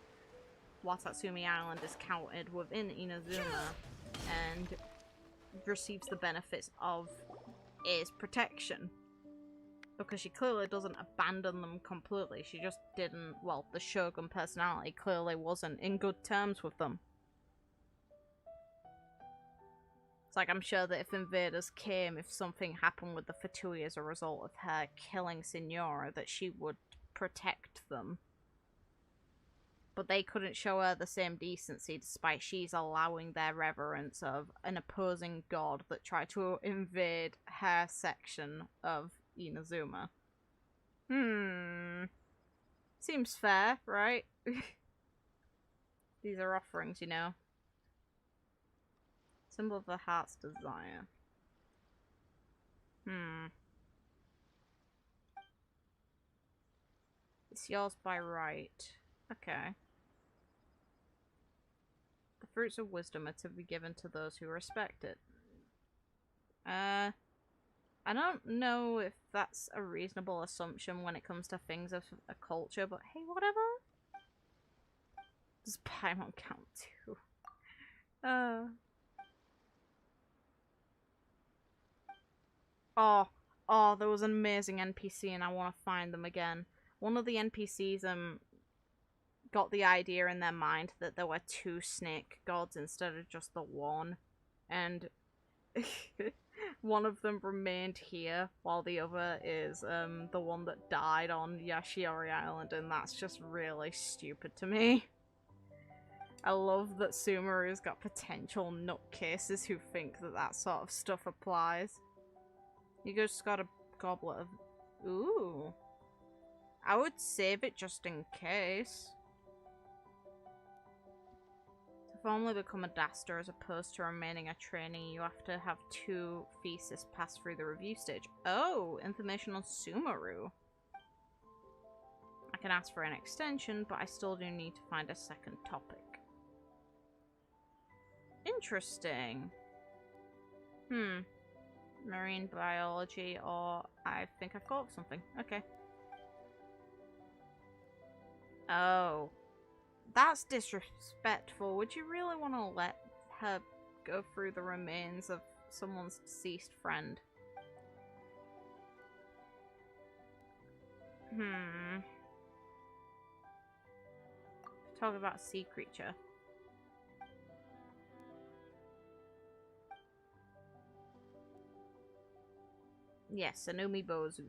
Watatsumi Island is counted within Inazuma and receives the benefits of its protection. Because she clearly doesn't abandon them completely. She just didn't, well, the Shogun personality clearly wasn't in good terms with them. It's like, I'm sure that if invaders came, if something happened with the Fatui as a result of her killing Signora, that she would protect them. But they couldn't show her the same decency despite she's allowing their reverence of an opposing god that tried to invade her section of Inazuma. Seems fair, right? These are offerings, you know. Symbol of the heart's desire. It's yours by right. Okay. The fruits of wisdom are to be given to those who respect it. I don't know if that's a reasonable assumption when it comes to things of a culture, but hey, whatever. Does Paimon count too? Oh, there was an amazing NPC and I want to find them again. One of the NPCs got the idea in their mind that there were 2 snake gods instead of just the one. And one of them remained here while the other is the one that died on Yashiori Island, and that's just really stupid to me. I love that Sumeru's got potential nutcases who think that that sort of stuff applies. You just got a goblet of... Ooh. I would save it just in case. To formally become a Daster as opposed to remaining a trainee, you have to have 2 theses pass through the review stage. Oh, information on Sumeru. I can ask for an extension, but I still do need to find a second topic. Interesting. Marine biology, or I think I thought of something. Okay. Oh. That's disrespectful. Would you really want to let her go through the remains of someone's deceased friend? Talk about a sea creature. Yes, Sanumi Bozu.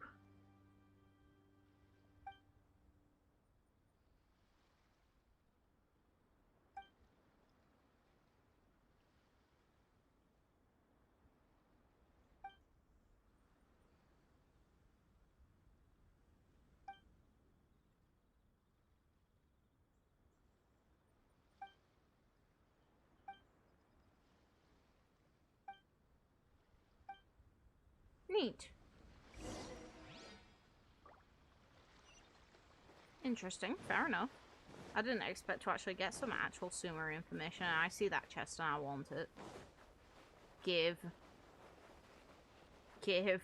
Neat. Interesting, fair enough. I didn't expect to actually get some actual Sumeru information. I see that chest and I want it. Give. Give.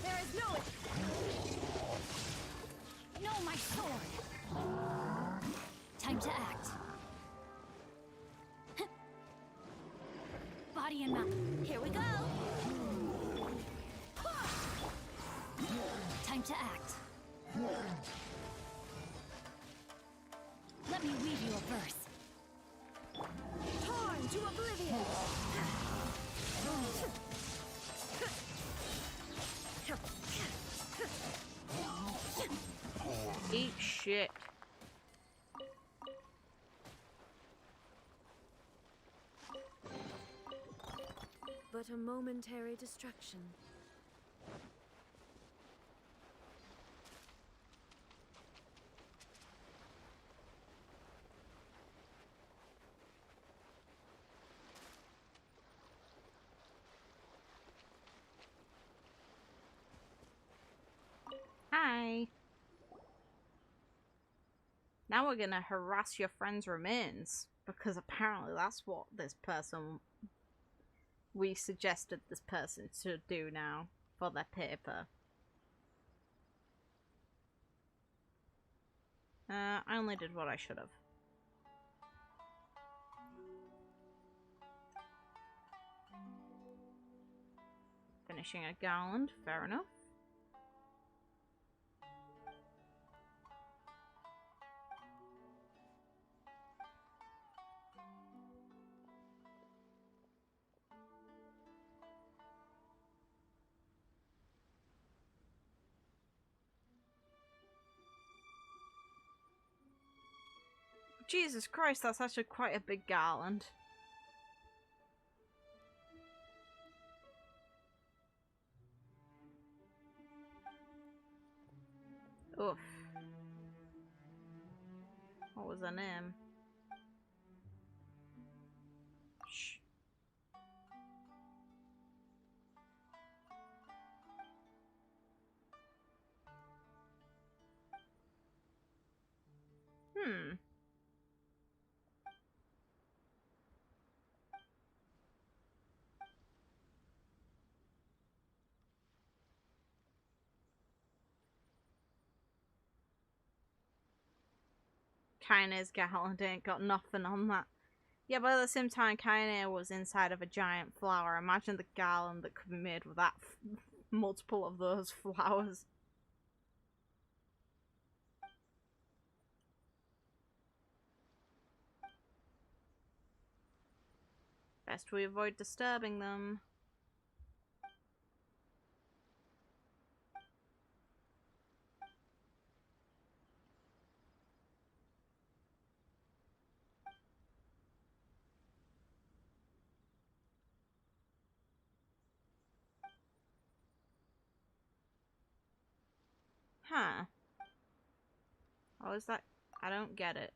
There is no, my sword. Time to act. Body and mouth. Here we go. Time to act. Let me weave you a verse. Torn to oblivion. Eat shit. But a momentary distraction. Hi. Now we're gonna harass your friend's remains, because apparently that's what this person... we suggested this person to do now for their paper. I only did what I should have. Finishing a garland, fair enough. Jesus Christ, that's actually quite a big garland. Oof. What was her name? Shh. Hmm. Kaine's garland ain't got nothing on that. Yeah, but at the same time, Kaine was inside of a giant flower. Imagine the garland that could be made with that multiple of those flowers. Best we avoid disturbing them. Huh. Oh, is that? I don't get it.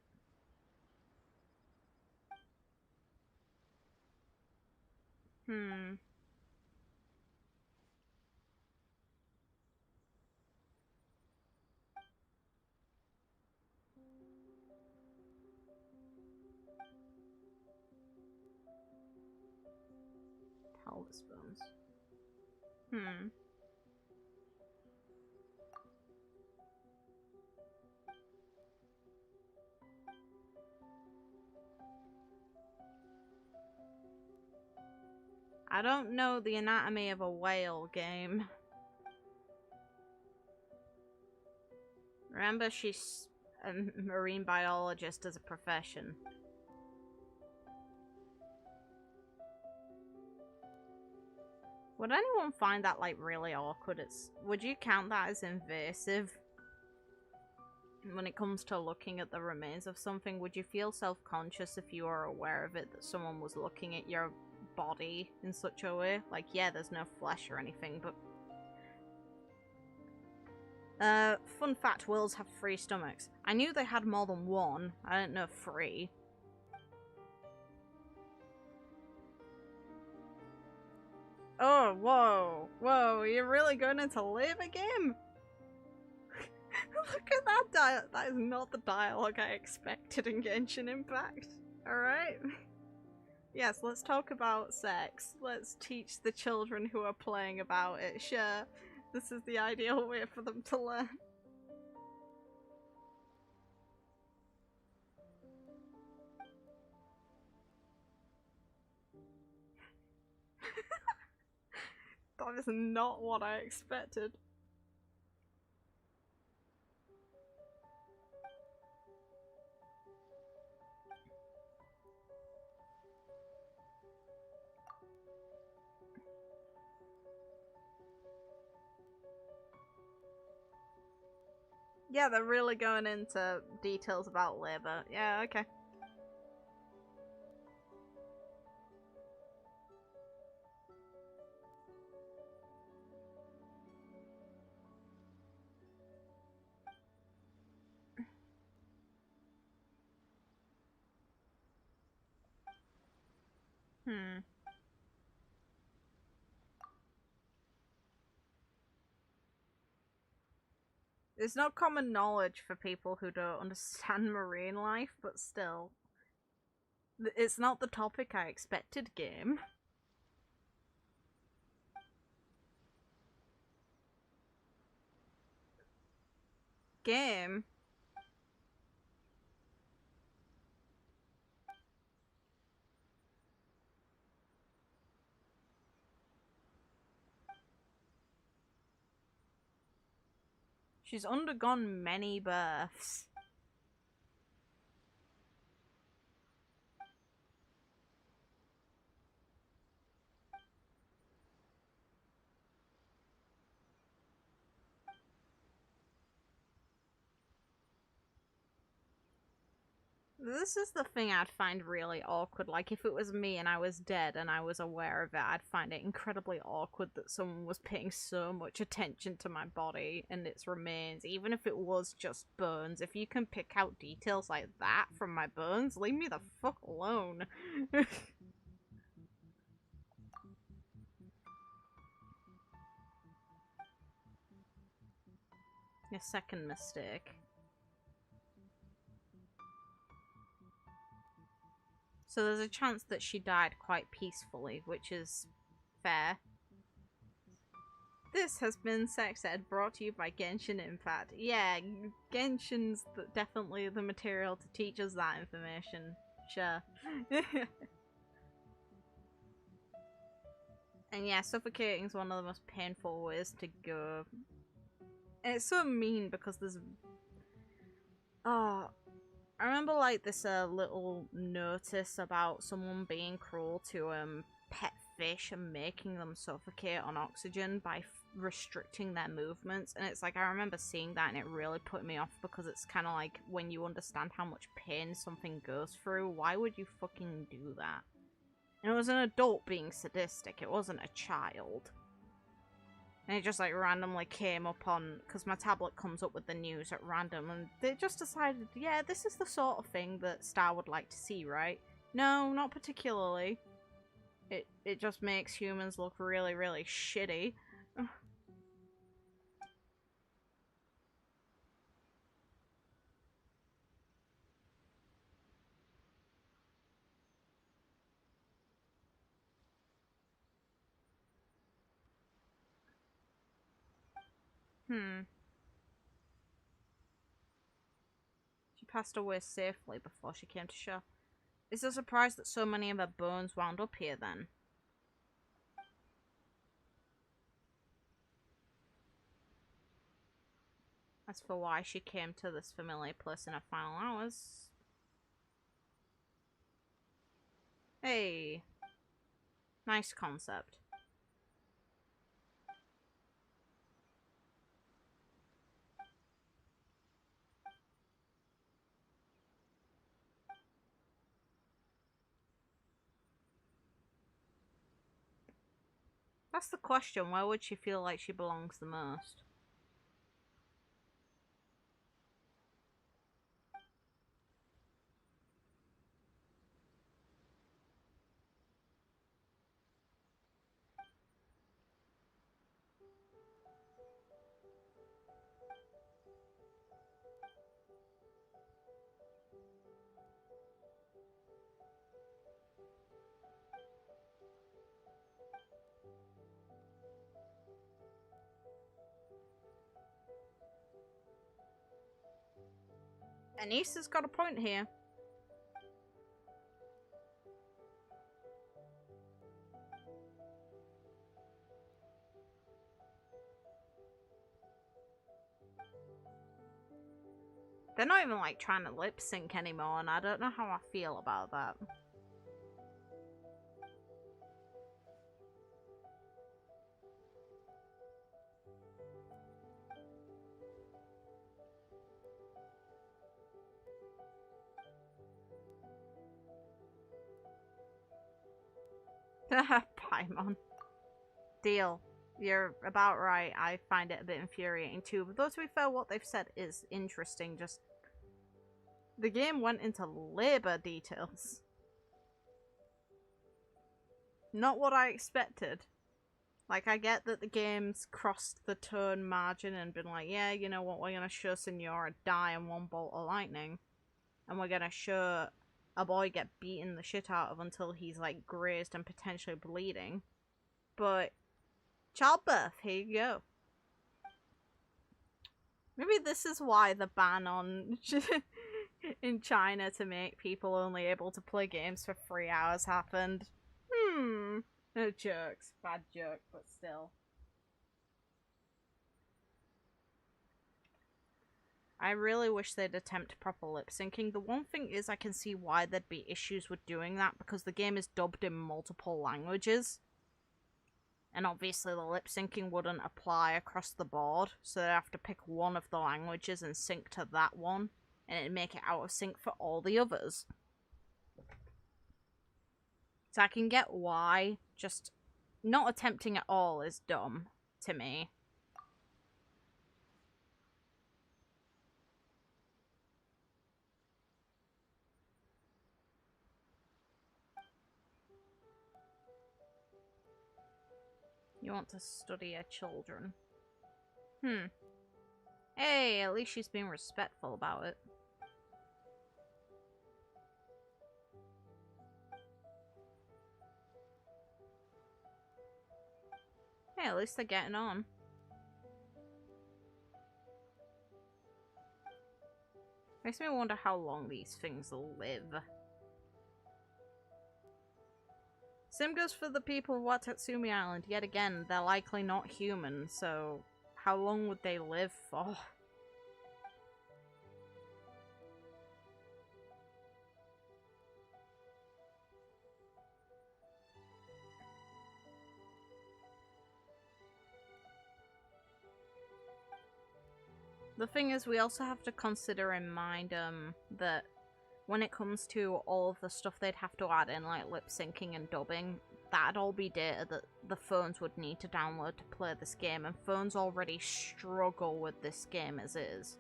Hmm. Pelvis bones. Hmm. I don't know the anatomy of a whale game. Remember, she's a marine biologist as a profession. Would anyone find that, like, really awkward? Would you count that as invasive? When it comes to looking at the remains of something, would you feel self-conscious if you were aware of it, that someone was looking at your body in such a way? Like, yeah, there's no flesh or anything, but... fun fact, whales have 3 stomachs. I knew they had more than 1. I didn't know 3. Oh, whoa. Whoa, you're really going into labor game? Look at that dialogue. That is not the dialogue I expected in Genshin Impact. Alright? Yes, let's talk about sex. Let's teach the children who are playing about it. Sure, this is the ideal way for them to learn. That is not what I expected. Yeah, they're really going into details about labor. Yeah, okay. It's not common knowledge for people who don't understand marine life, but still. It's not the topic I expected, game. Game? She's undergone many births. This is the thing I'd find really awkward. Like, if it was me and I was dead and I was aware of it, I'd find it incredibly awkward that someone was paying so much attention to my body and its remains, even if it was just bones. If you can pick out details like that from my bones, leave me the fuck alone. Your second mistake. So there's a chance that she died quite peacefully, which is fair. This has been Sex Ed, brought to you by Genshin Impact. Yeah, Genshin's definitely the material to teach us that information. Sure. And yeah, suffocating is one of the most painful ways to go. And it's so mean because there's... Oh... I remember like this little notice about someone being cruel to pet fish and making them suffocate on oxygen by restricting their movements, and it's like I remember seeing that and it really put me off because it's kind of like when you understand how much pain something goes through, why would you fucking do that? And it was an adult being sadistic, it wasn't a child. And it just like randomly came up on, because my tablet comes up with the news at random, and they just decided, yeah, this is the sort of thing that Star would like to see, right? No, not particularly. It just makes humans look really, really shitty. She passed away safely before she came to shore. It's a surprise that so many of her bones wound up here then. As for why she came to this familiar place in her final hours... Hey. Nice concept. That's the question. Where would she feel like she belongs the most? Anissa's got a point here. They're not even like trying to lip sync anymore, and I don't know how I feel about that. Paimon. Deal. You're about right. I find it a bit infuriating too. But though to be fair, what they've said is interesting. Just the game went into labor details. Not what I expected. Like, I get that the game's crossed the tone margin and been like, yeah, you know what, we're gonna show Senora die in one bolt of lightning. And we're gonna show a boy get beaten the shit out of until he's, like, grazed and potentially bleeding. But childbirth, here you go. Maybe this is why the ban on in China to make people only able to play games for 3 hours happened. No jokes. Bad joke, but still. I really wish they'd attempt proper lip syncing. The one thing is I can see why there'd be issues with doing that because the game is dubbed in multiple languages. And obviously the lip syncing wouldn't apply across the board, so they'd have to pick one of the languages and sync to that one, and it'd make it out of sync for all the others. So I can get why, just not attempting at all is dumb to me. You want to study your children. Hey, at least she's being respectful about it. Hey, at least they're getting on. Makes me wonder how long these things will live. Same goes for the people of Watatsumi Island. Yet again, they're likely not human, so how long would they live for? The thing is, we also have to consider in mind that when it comes to all of the stuff they'd have to add in, like lip syncing and dubbing, that'd all be data that the phones would need to download to play this game, and phones already struggle with this game as is.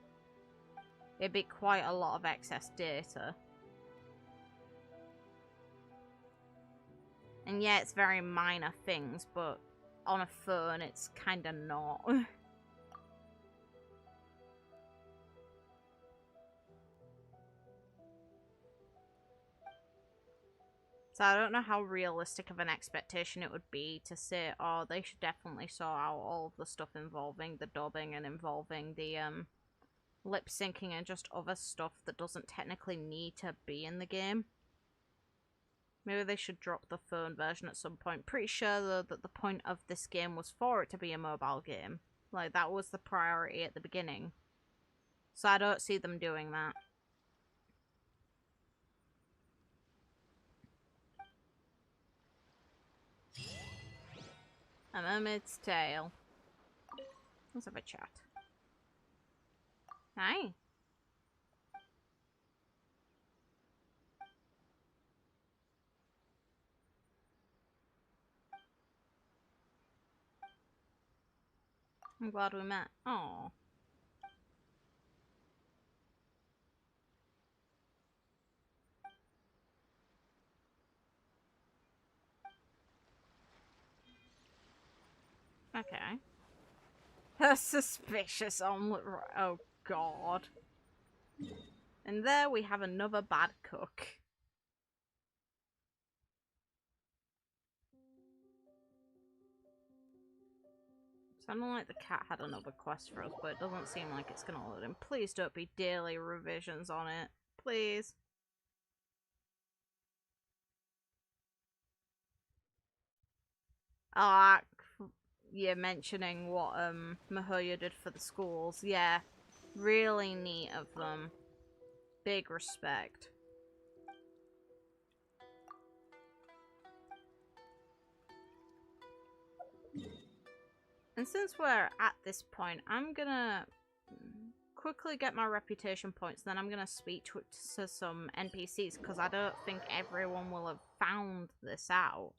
It'd be quite a lot of excess data. And yeah, it's very minor things, but on a phone it's kinda not. So I don't know how realistic of an expectation it would be to say, oh, they should definitely sort out all of the stuff involving the dubbing and involving the lip syncing and just other stuff that doesn't technically need to be in the game. Maybe they should drop the phone version at some point. Pretty sure though that the point of this game was for it to be a mobile game. Like, that was the priority at the beginning. So I don't see them doing that. A mermaid's tail. Let's have a chat. Hi. I'm glad we met. Oh. Okay. Her suspicious omelet. Oh god. And there we have another bad cook. Sounded like the cat had another quest for us, but it doesn't seem like it's gonna load in. Please don't be daily revisions on it. Please. Ah, yeah, mentioning what Mihoyo did for the schools. Yeah, really neat of them. Big respect. And since we're at this point, I'm gonna quickly get my reputation points, then I'm gonna speak to some NPCs, because I don't think everyone will have found this out.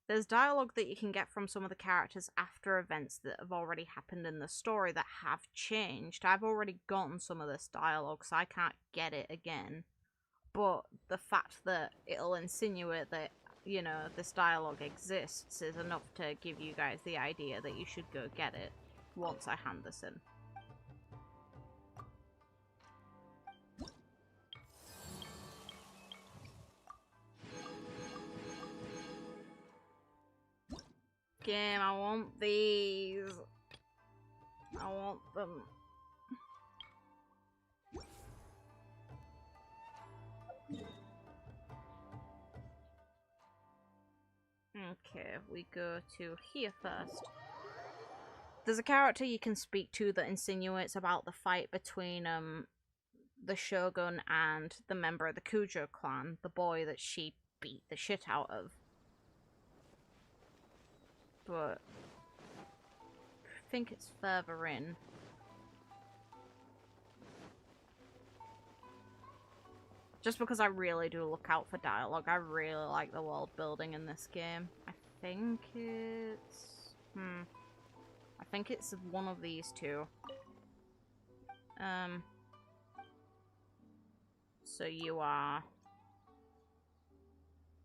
There's dialogue that you can get from some of the characters after events that have already happened in the story that have changed. I've already gotten some of this dialogue, so I can't get it again. But the fact that it'll insinuate that, you know, this dialogue exists is enough to give you guys the idea that you should go get it once I hand this in. Game, I want these. I want them. Okay, we go to here first. There's a character you can speak to that insinuates about the fight between the Shogun and the member of the Kujo clan, the boy that she beat the shit out of. But I think it's further in. Just because I really do look out for dialogue. I really like the world building in this game. I think it's... I think it's one of these two. So you are...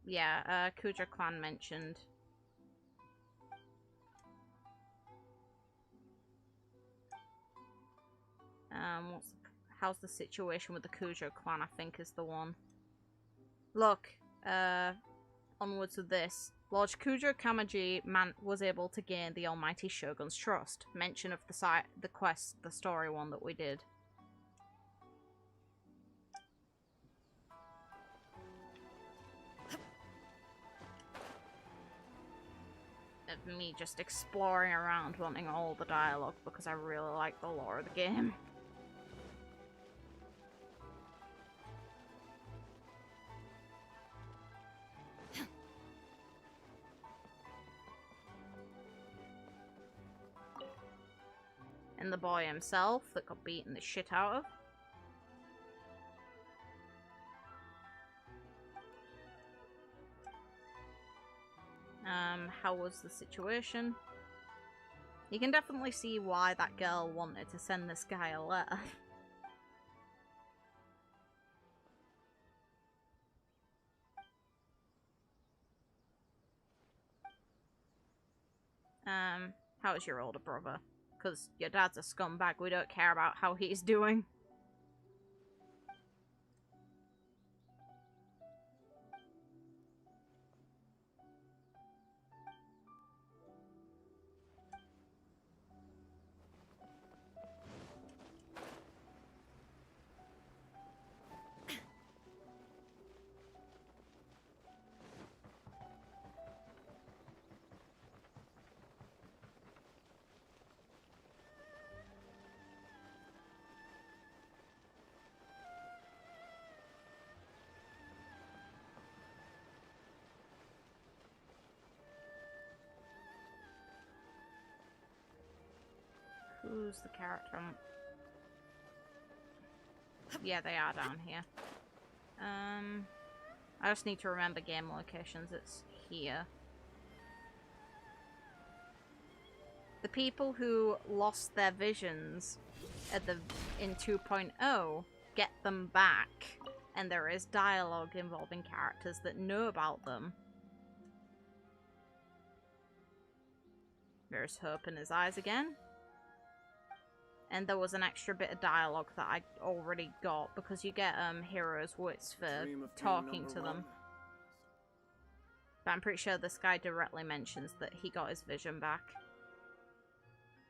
Yeah, Kujo clan mentioned. How's the situation with the Kujo clan, I think is the one. Look, onwards with this. Lord Kujo Kamaji was able to gain the almighty Shogun's trust. Mention of the quest, the story one that we did. Of me just exploring around wanting all the dialogue because I really like the lore of the game. And the boy himself that got beaten the shit out of. How was the situation? You can definitely see why that girl wanted to send this guy a letter. How is your older brother? Because your dad's a scumbag, we don't care about how he's doing. Who's the character? Yeah, they are down here. I just need to remember game locations. It's here. The people who lost their visions in 2.0 get them back, and there is dialogue involving characters that know about them. There's hope in his eyes again. And there was an extra bit of dialogue that I already got, because you get heroes' wits for talking to them. But I'm pretty sure this guy directly mentions that he got his vision back.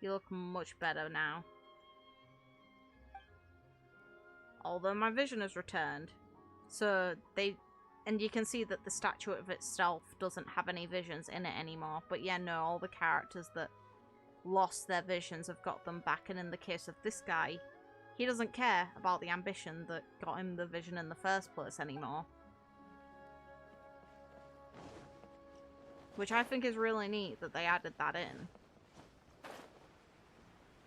You look much better now. Although my vision has returned. So and you can see that the statue of itself doesn't have any visions in it anymore. But yeah, no, all the characters that lost their visions have got them back, and in the case of this guy, he doesn't care about the ambition that got him the vision in the first place anymore. Which I think is really neat that they added that in.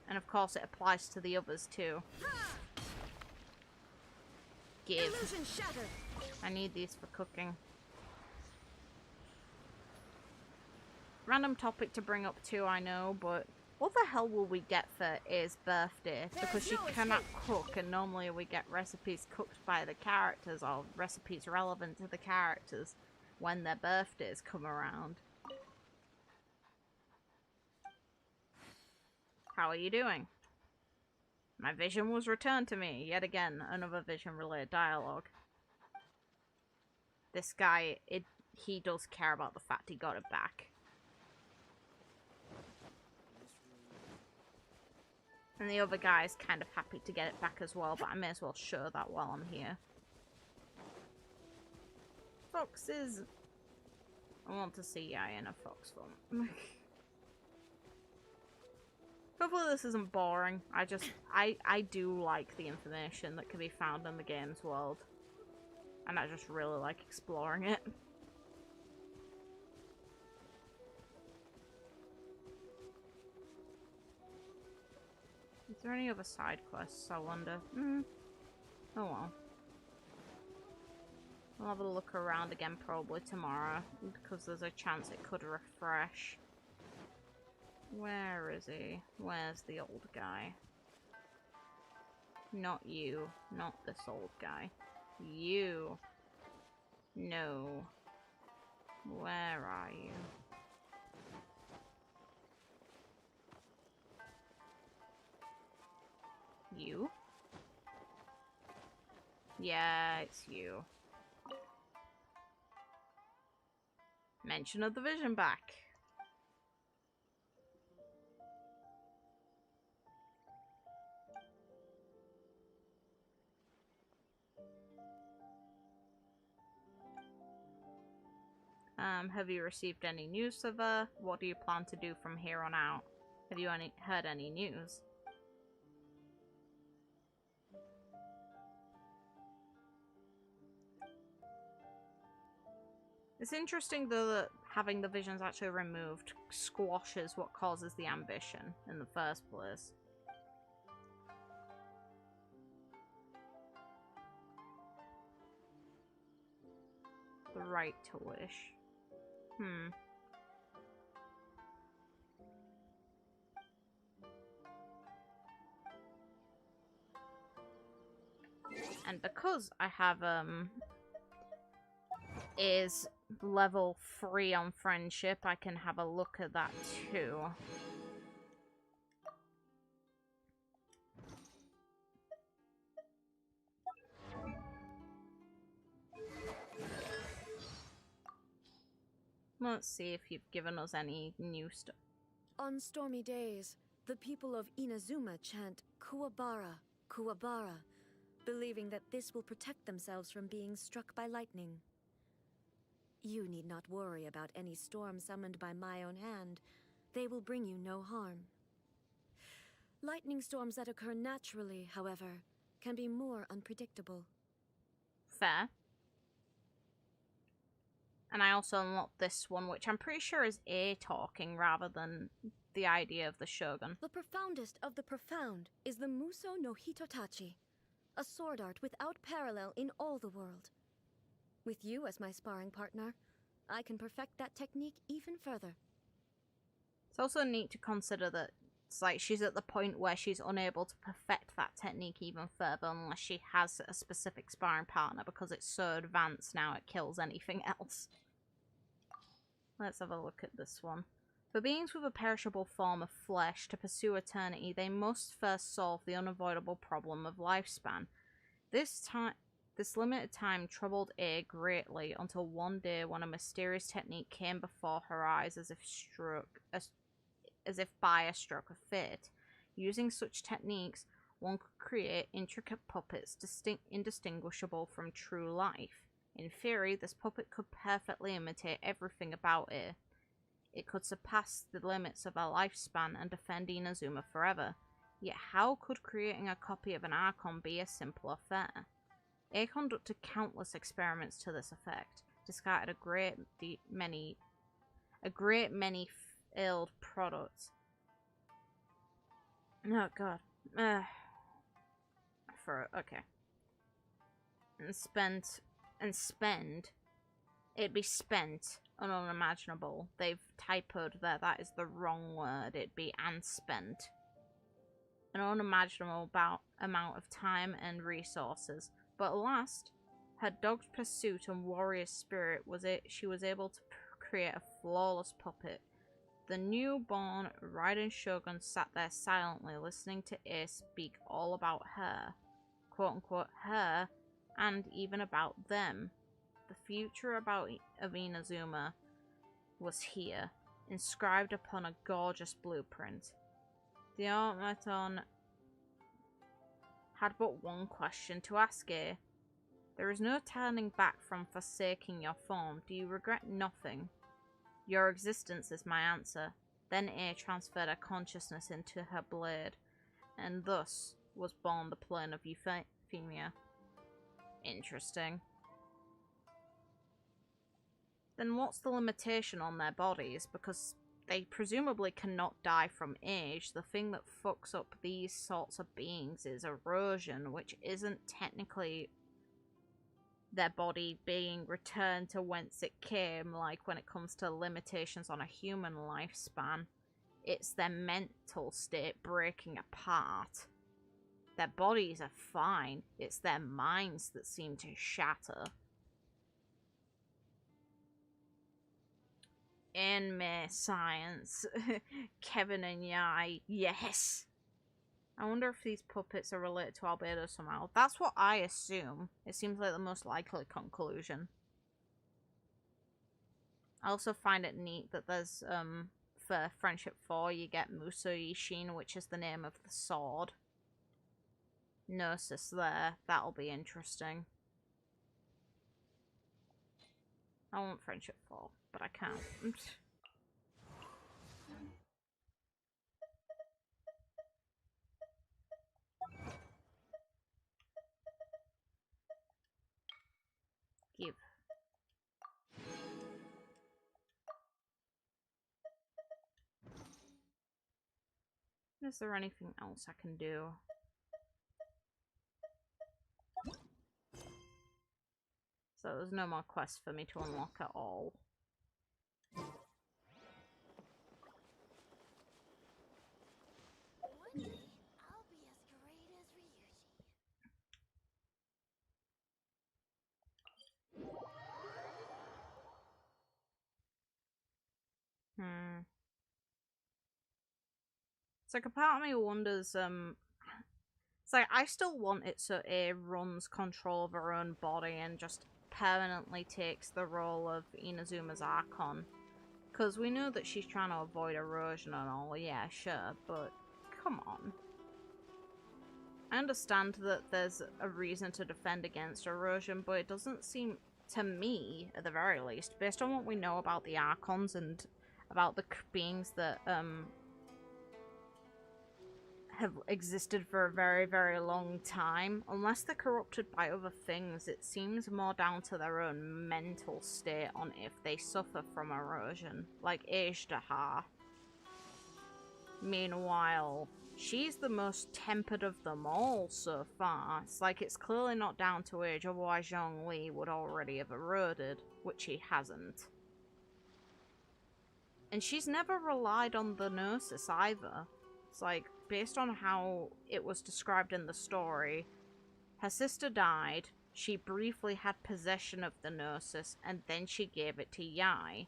And of course it applies to the others too. Give. I need these for cooking. Random topic to bring up too, I know, but what the hell will we get for A's birthday? Because she cannot cook, and normally we get recipes cooked by the characters, or recipes relevant to the characters when their birthdays come around. How are you doing? My vision was returned to me. Yet again, another vision-related dialogue. This guy, he does care about the fact he got it back. And the other guy's kind of happy to get it back as well, but I may as well show that while I'm here. Foxes. I want to see Yai in a fox form. Hopefully this isn't boring. I do like the information that can be found in the game's world. And I just really like exploring it. Is there any other side quests, I wonder? Oh well. I'll have a look around again probably tomorrow, because there's a chance it could refresh. Where is he? Where's the old guy? Not you. Not this old guy. You. No. Where are you? You? Yeah, it's you. Mention of the vision back. Have you received any news of her? What do you plan to do from here on out? Have you heard any news? It's interesting though that having the visions actually removed squashes what causes the ambition in the first place. The right to wish. And because I have is level 3 on friendship, I can have a look at that too. Let's see if you've given us any new stuff. On stormy days, the people of Inazuma chant Kuwabara, Kuwabara, believing that this will protect themselves from being struck by lightning. You need not worry about any storm summoned by my own hand. They will bring you no harm. Lightning storms that occur naturally, however, can be more unpredictable. Fair. And I also unlocked this one, which I'm pretty sure is A talking rather than the idea of the Shogun. The profoundest of the profound is the Muso no Hitotachi, a sword art without parallel in all the world. With you as my sparring partner, I can perfect that technique even further. It's also neat to consider that it's like she's at the point where she's unable to perfect that technique even further unless she has a specific sparring partner, because it's so advanced now it kills anything else. Let's have a look at this one. For beings with a perishable form of flesh to pursue eternity, they must first solve the unavoidable problem of lifespan. This limited time troubled A greatly until one day when a mysterious technique came before her eyes as if by a stroke of fate. Using such techniques, one could create intricate puppets indistinguishable from true life. In theory, this puppet could perfectly imitate everything about it. It could surpass the limits of her lifespan and defend Inazuma forever. Yet how could creating a copy of an Archon be a simple affair? A conducted countless experiments to this effect, discarded a great many failed products. Oh god. Okay. And spend. It'd be spent and unimaginable. They've typoed there. That is the wrong word. It'd be and spent. An unimaginable amount of time and resources. But at last, her dogged pursuit and warrior spirit she was able to create a flawless puppet. The newborn Raiden Shogun sat there silently listening to Ace speak all about her, quote-unquote her, and even about them. The future of Inazuma was here, inscribed upon a gorgeous blueprint. The automaton had but one question to ask her. There is no turning back from forsaking your form. Do you regret nothing? Your existence is my answer. Then A transferred her consciousness into her blade, and thus was born the plane of Euphemia. Interesting. Then what's the limitation on their bodies? Because they presumably cannot die from age. The thing that fucks up these sorts of beings is erosion, which isn't technically their body being returned to whence it came, like when it comes to limitations on a human lifespan. It's their mental state breaking apart. Their bodies are fine. It's their minds that seem to shatter. Anime science. Kevin and Yai. Yes! I wonder if these puppets are related to Albedo somehow. That's what I assume. It seems like the most likely conclusion. I also find it neat that there's, for Friendship 4, you get Muso Ishin, which is the name of the sword. Gnosis there. That'll be interesting. I want Friendship 4, but I can't. Give. Is there anything else I can do? So there's no more quests for me to unlock at all. One day, I'll be as great as Ryuji. It's like a part of me wonders, it's like I still want it so A runs control of her own body and just permanently takes the role of Inazuma's Archon. Because we know that she's trying to avoid erosion and all, yeah, sure, but come on. I understand that there's a reason to defend against erosion, but it doesn't seem, to me, at the very least, based on what we know about the Archons and about the beings that, have existed for a very, very long time. Unless they're corrupted by other things, it seems more down to their own mental state on if they suffer from erosion, like Ajdaha. Meanwhile, she's the most tempered of them all so far. It's like it's clearly not down to age, otherwise Zhongli would already have eroded, which he hasn't. And she's never relied on the Gnosis either. It's like, based on how it was described in the story, her sister died, she briefly had possession of the Gnosis, and then she gave it to Yai.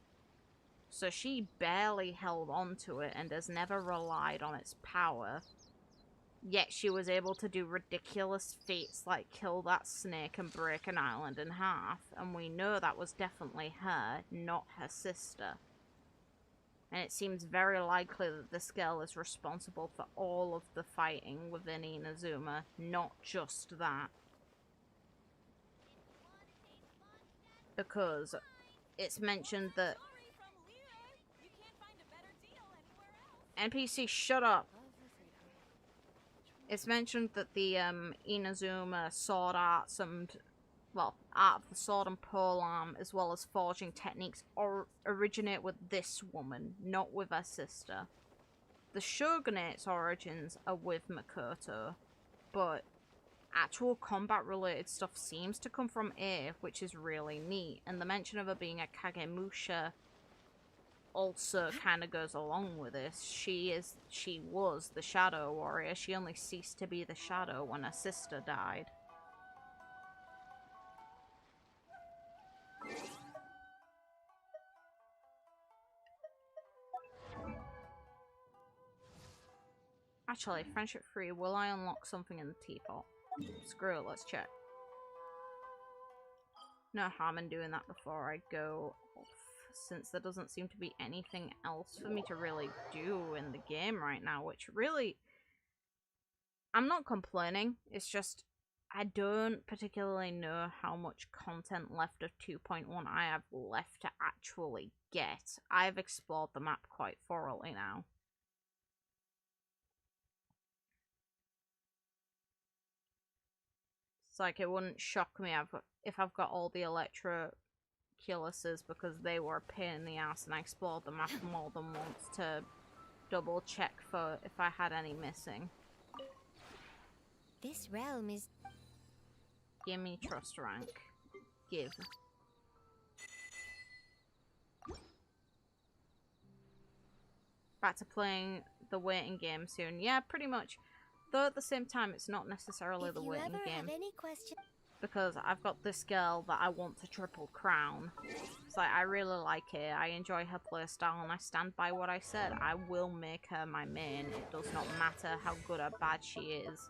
So she barely held on to it and has never relied on its power. Yet she was able to do ridiculous feats like kill that snake and break an island in half, and we know that was definitely her, not her sister. And it seems very likely that this girl is responsible for all of the fighting within Inazuma, not just that. Because it's mentioned that... NPC, shut up! It's mentioned that the Inazuma sword arts and... well, art of the sword and polearm, as well as forging techniques, originate with this woman, not with her sister. The Shogunate's origins are with Makoto, but actual combat-related stuff seems to come from A, which is really neat, and the mention of her being a Kagemusha also kind of goes along with this. She was the Shadow Warrior. She only ceased to be the Shadow when her sister died. Actually, Friendship 3, will I unlock something in the teapot? Screw it, let's check. No harm in doing that before I go off, since there doesn't seem to be anything else for me to really do in the game right now, which really... I'm not complaining, it's just... I don't particularly know how much content left of 2.1 I have left to actually get. I've explored the map quite thoroughly now. It's like it wouldn't shock me if I've got all the electroculuses because they were a pain in the ass and I explored the map more than once to double check for if I had any missing. This realm is... Give me trust rank. Give. Back to playing the waiting game soon. Yeah, pretty much. Though at the same time, it's not necessarily the waiting game. If you ever have any questions... Because I've got this girl that I want to triple crown. It's like, I really like her. I enjoy her playstyle and I stand by what I said. I will make her my main. It does not matter how good or bad she is.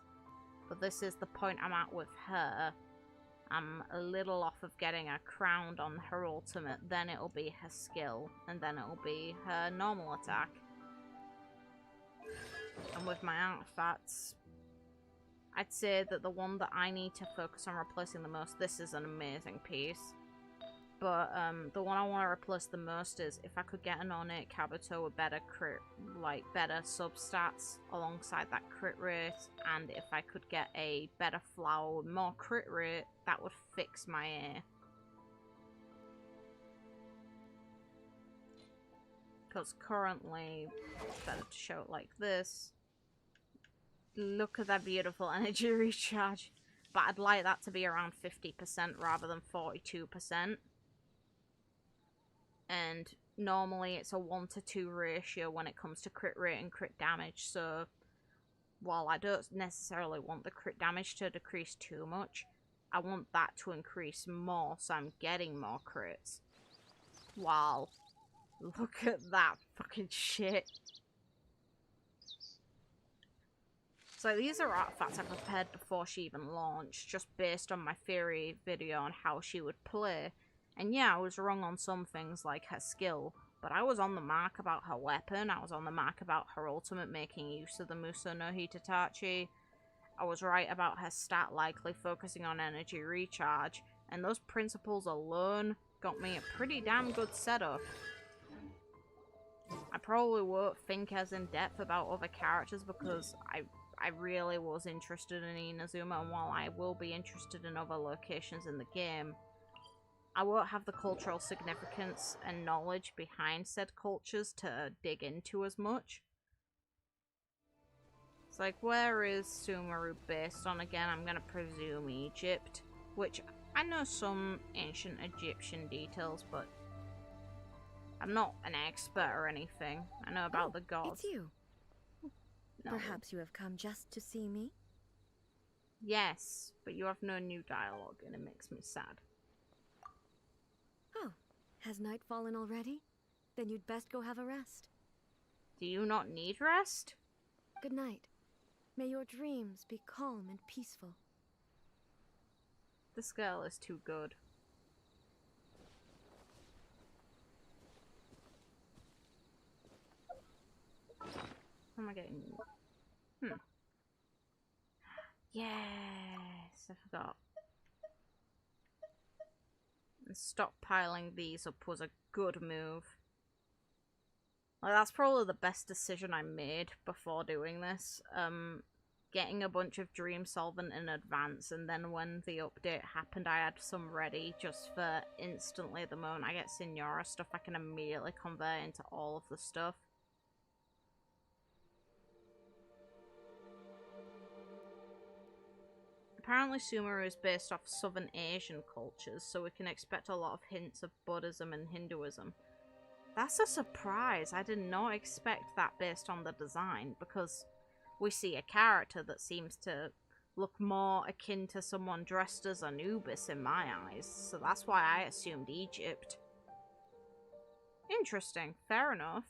But this is the point I'm at with her. I'm a little off of getting her crowned on her ultimate, then it'll be her skill, and then it'll be her normal attack. And with my artifacts, I'd say that the one that I need to focus on replacing the most, this is an amazing piece. But the one I want to replace the most is if I could get an ornate Kabuto with better crit, like better substats alongside that crit rate, and if I could get a better flower with more crit rate, that would fix my air. Because currently, better to show it like this. Look at that beautiful energy recharge. But I'd like that to be around 50% rather than 42%. And normally it's a 1-to-2 ratio when it comes to crit rate and crit damage, so while I don't necessarily want the crit damage to decrease too much, I want that to increase more so I'm getting more crits. Wow. Look at that fucking shit. So these are artifacts I prepared before she even launched, just based on my theory video on how she would play. And yeah, I was wrong on some things like her skill, but I was on the mark about her weapon, I was on the mark about her ultimate making use of the Muso no Hitatachi, I was right about her stat likely focusing on energy recharge, and those principles alone got me a pretty damn good setup. I probably won't think as in depth about other characters because I really was interested in Inazuma, and while I will be interested in other locations in the game, I won't have the cultural significance and knowledge behind said cultures to dig into as much. It's like, where is Sumeru based on again? I'm gonna presume Egypt, which I know some ancient Egyptian details, but I'm not an expert or anything. I know about the gods. It's you. No. Perhaps you have come just to see me? Yes, but you have no new dialogue and it makes me sad. Oh, has night fallen already? Then you'd best go have a rest. Do you not need rest? Good night. May your dreams be calm and peaceful. This girl is too good. How am I getting? Yes, I forgot. And stockpiling these up was a good move. Like, that's probably the best decision I made before doing this. Getting a bunch of Dream Solvent in advance, and then when the update happened, I had some ready just for instantly the moment I get Signora stuff, I can immediately convert into all of the stuff. Apparently Sumeru is based off Southern Asian cultures, so we can expect a lot of hints of Buddhism and Hinduism. That's a surprise. I did not expect that based on the design, because we see a character that seems to look more akin to someone dressed as Anubis in my eyes, so that's why I assumed Egypt. Interesting. Fair enough.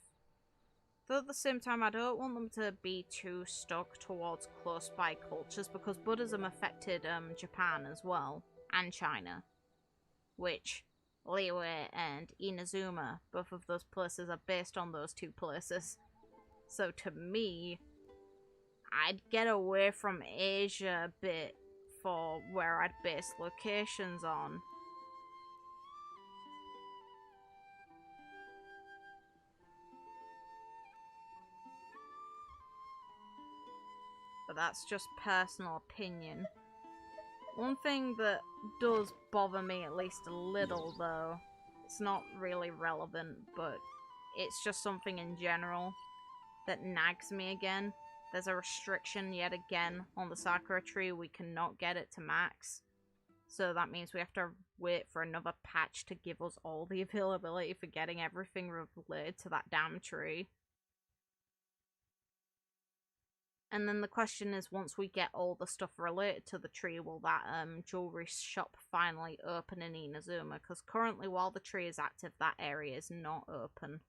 Though at the same time, I don't want them to be too stuck towards close-by cultures, because Buddhism affected Japan as well, and China. Which, Liyue and Inazuma, both of those places are based on those two places. So to me, I'd get away from Asia a bit for where I'd base locations on. But that's just personal opinion. One thing that does bother me at least a little, though, it's not really relevant, but it's just something in general that nags me again. There's a restriction yet again on the Sakura tree. We cannot get it to max. So that means we have to wait for another patch to give us all the availability for getting everything related to that damn tree. And then the question is, once we get all the stuff related to the tree, will that jewelry shop finally open in Inazuma? Because currently, while the tree is active, that area is not open.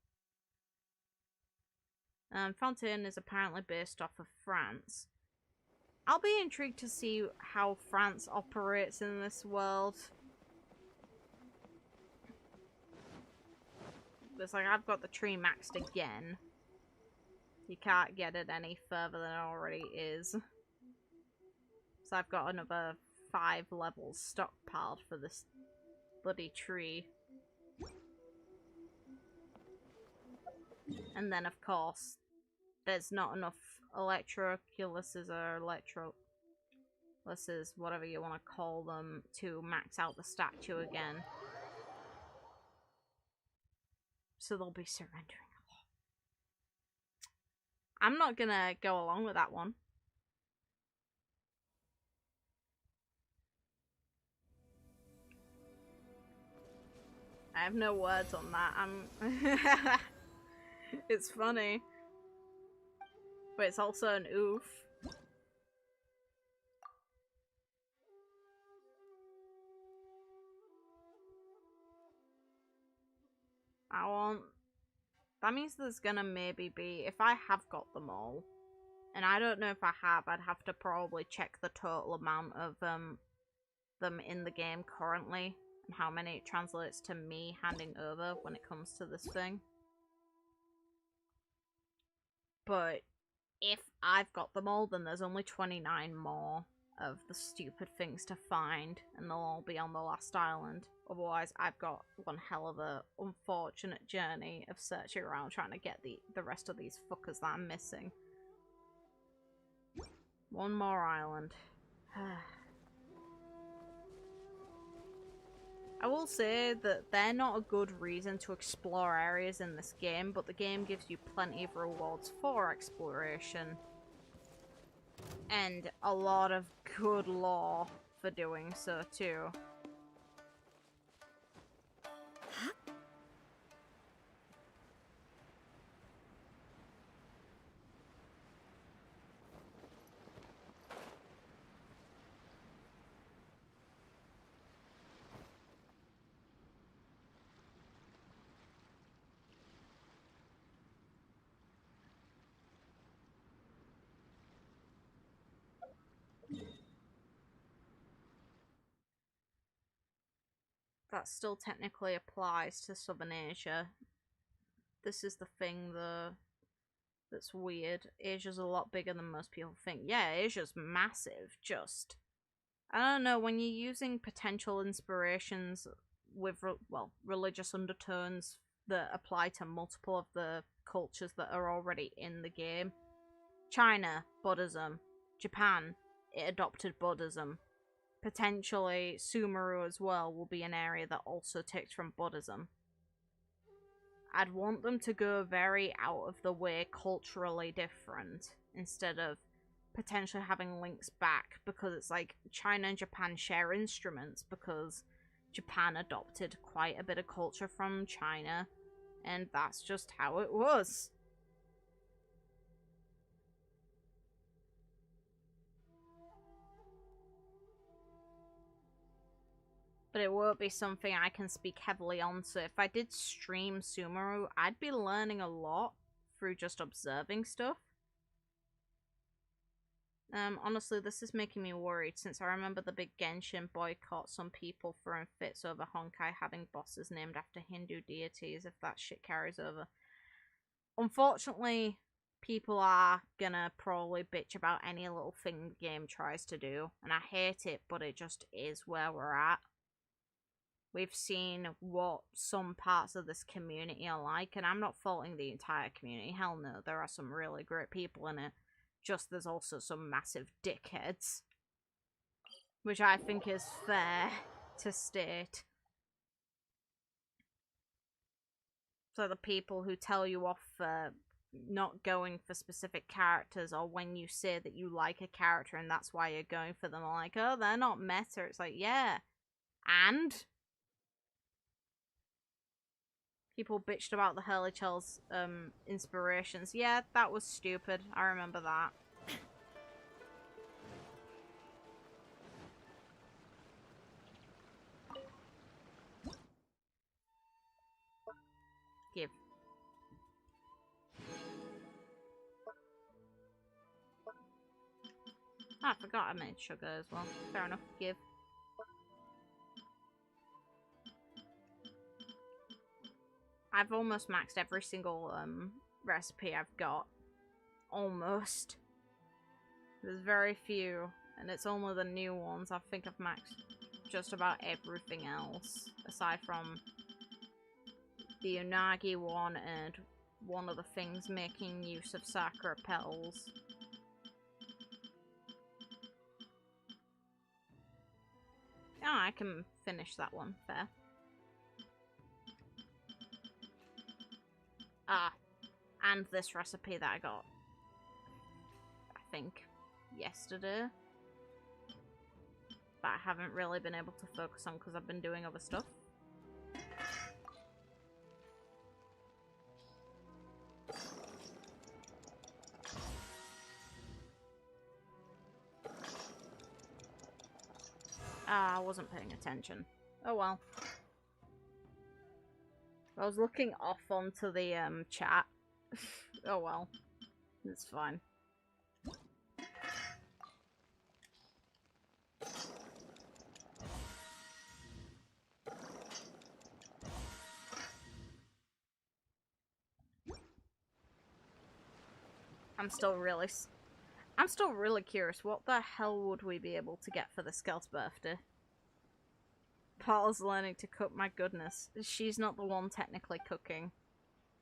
Fontaine is apparently based off of France. I'll be intrigued to see how France operates in this world. It's like, I've got the tree maxed again. You can't get it any further than it already is. So I've got another 5 levels stockpiled for this bloody tree. And then, of course, there's not enough electroculuses or electroluses, whatever you want to call them, to max out the statue again. So they'll be surrendering. I'm not gonna go along with that one. I have no words on that. It's funny. But it's also an oof. That means there's gonna maybe be, if I have got them all, and I don't know if I have, I'd have to probably check the total amount of them in the game currently, and how many it translates to me handing over when it comes to this thing. But if I've got them all, then there's only 29 more of the stupid things to find, and they'll all be on the last island. Otherwise, I've got one hell of a unfortunate journey of searching around trying to get the rest of these fuckers that I'm missing. One more island. I will say that they're not a good reason to explore areas in this game, but the game gives you plenty of rewards for exploration. And a lot of good lore for doing so too. That still technically applies to Southern Asia. This is the thing that's weird. Asia's a lot bigger than most people think. Yeah, Asia's massive, just... I don't know, when you're using potential inspirations with, religious undertones that apply to multiple of the cultures that are already in the game. China, Buddhism. Japan, it adopted Buddhism. Potentially, Sumeru as well will be an area that also takes from Buddhism. I'd want them to go very out of the way culturally different, instead of potentially having links back, because it's like China and Japan share instruments because Japan adopted quite a bit of culture from China, and that's just how it was. But it won't be something I can speak heavily on, so if I did stream Sumeru, I'd be learning a lot through just observing stuff. Honestly, this is making me worried, since I remember the big Genshin boycott, some people throwing fits over Honkai having bosses named after Hindu deities, if that shit carries over. Unfortunately, people are gonna probably bitch about any little thing the game tries to do, and I hate it, but it just is where we're at. We've seen what some parts of this community are like, and I'm not faulting the entire community. Hell no, there are some really great people in it. Just there's also some massive dickheads. Which I think is fair to state. So the people who tell you off for not going for specific characters, or when you say that you like a character and that's why you're going for them, are like, oh, they're not meta. It's like, yeah. And? People bitched about the Hurley-Chell's inspirations. Yeah, that was stupid. I remember that. Give. I forgot I made sugar as well. Fair enough. Give. I've almost maxed every single recipe I've got. Almost. There's very few, and it's only the new ones. I think I've maxed just about everything else, aside from the unagi one and one of the things making use of sakura petals. Oh, I can finish that one. Fair. Ah, and this recipe that I got, I think, yesterday. But I haven't really been able to focus on because I've been doing other stuff. Ah, I wasn't paying attention. Oh well. I was looking off onto the chat. Oh well. It's fine. I'm still really curious. What the hell would we be able to get for this girl's birthday? Paul's learning to cook. My goodness. She's not the one technically cooking.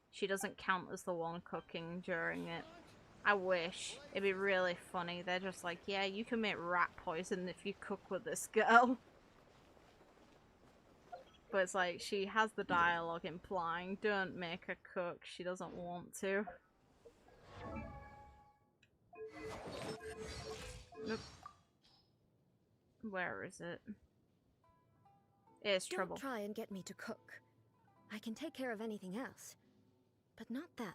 She doesn't count as the one cooking during it. I wish. It'd be really funny. They're just like, yeah, you can make rat poison if you cook with this girl. But it's like, she has the dialogue implying, don't make her cook. She doesn't want to. Nope. Where is it? It's trouble. Don't try and get me to cook. I can take care of anything else, but not that.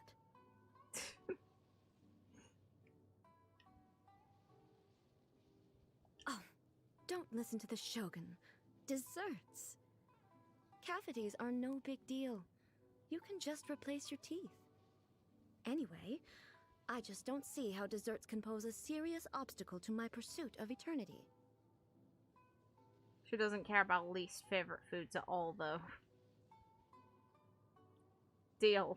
Oh, don't listen to the Shogun. Desserts. Cavities are no big deal. You can just replace your teeth. Anyway, I just don't see how desserts can pose a serious obstacle to my pursuit of eternity. She doesn't care about least favorite foods at all, though. Deal.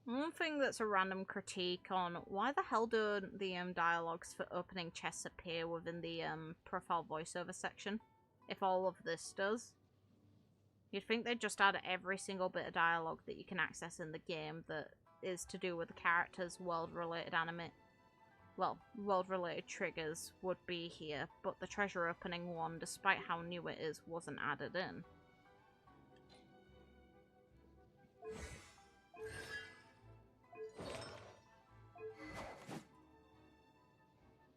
One thing that's a random critique on why the hell don't the dialogues for opening chests appear within the profile voiceover section, if all of this does? You'd think they'd just add every single bit of dialogue that you can access in the game that is to do with the character's world-related anime. Well, world-related triggers would be here, but the treasure opening one, despite how new it is, wasn't added in.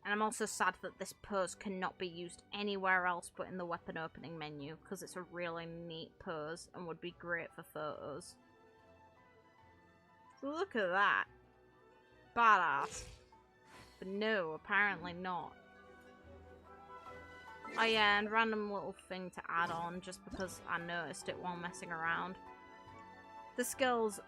And I'm also sad that this pose cannot be used anywhere else but in the weapon opening menu, because it's a really neat pose and would be great for photos. So look at that. Badass. But no, apparently not. Oh yeah, and random little thing to add on, just because I noticed it while messing around. This girl's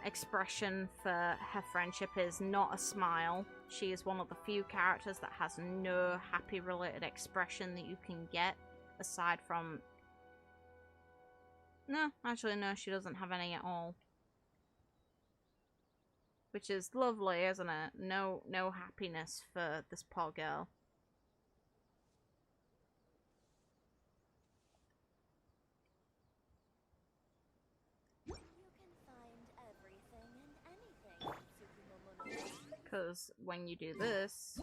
expression for her friendship is not a smile. She is one of the few characters that has no happy related expression that you can get, aside from... No, actually no, she doesn't have any at all. Which is lovely, isn't it? No happiness for this poor girl. You can find everything and anything, Tsukumomono. Because when you do this...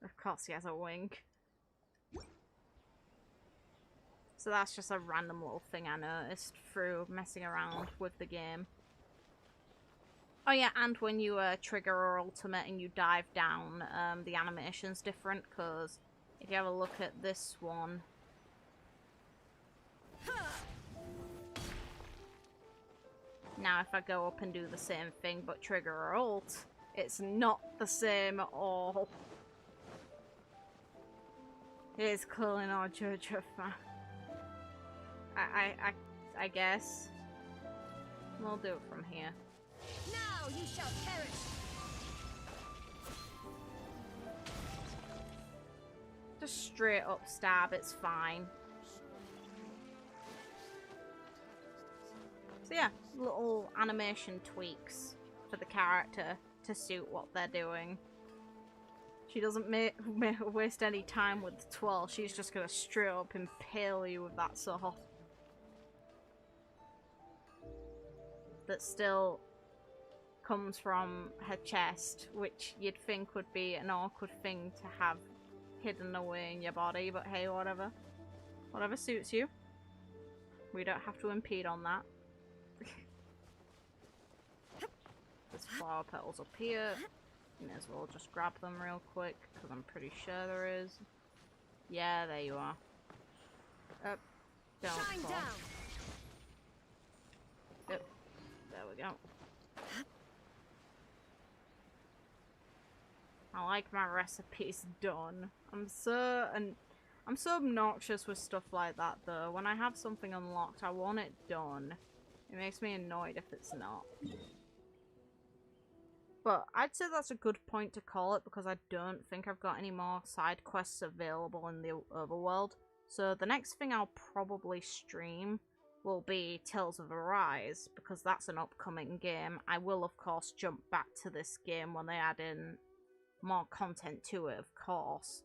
Of course he has a wink. So that's just a random little thing I noticed through messing around with the game. Oh yeah, and when you trigger or ultimate and you dive down, the animation's different, because if you have a look at this one... Now if I go up and do the same thing but trigger or ult, it's not the same at all. It is clearly not JoJo fan. I guess. We'll do it from here. Now you shall perish. Just straight up stab, it's fine. So yeah, little animation tweaks for the character to suit what they're doing. She doesn't waste any time with the twirl, she's just gonna straight up impale you with that sword. That still comes from her chest, which you'd think would be an awkward thing to have hidden away in your body, but hey, whatever. Whatever suits you. We don't have to impede on that. There's flower petals up here. May as well just grab them real quick, because I'm pretty sure there is. Yeah, there you are. Up. Don't fall. Yep. There we go. I like my recipes done. I'm so obnoxious with stuff like that though. When I have something unlocked, I want it done. It makes me annoyed if it's not. But I'd say that's a good point to call it, because I don't think I've got any more side quests available in the overworld. So the next thing I'll probably stream will be Tales of Arise, because that's an upcoming game. I will of course jump back to this game when they add in more content to it, of course.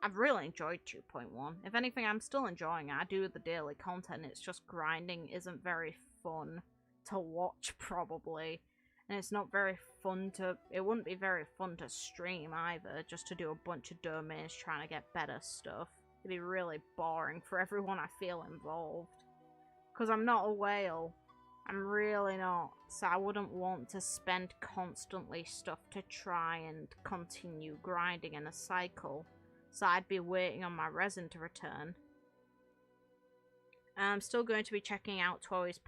I've really enjoyed 2.1. If anything, I'm still enjoying it. I do the daily content, it's just grinding isn't very fun to watch probably. And it's not very fun to... It wouldn't be very fun to stream either, just to do a bunch of domains trying to get better stuff. It'd be really boring for everyone I feel involved. Because I'm not a whale. I'm really not. So I wouldn't want to spend constantly stuff to try and continue grinding in a cycle. So I'd be waiting on my resin to return. I'm still going to be checking out Tori's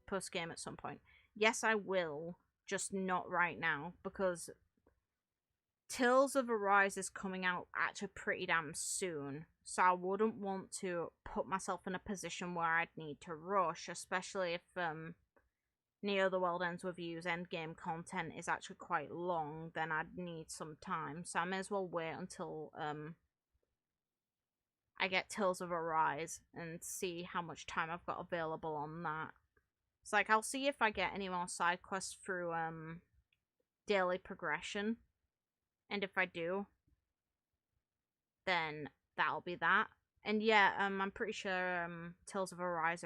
post-game at some point. Yes, I will. Just not right now, because Tales of Arise is coming out actually pretty damn soon, so I wouldn't want to put myself in a position where I'd need to rush, especially if Near the World Ends With You's endgame content is actually quite long. Then I'd need some time, so I may as well wait until I get Tales of Arise and see how much time I've got available on that. It's like, I'll see if I get any more side quests through daily progression, and if I do, then that'll be that. And yeah, I'm pretty sure Tales of Arise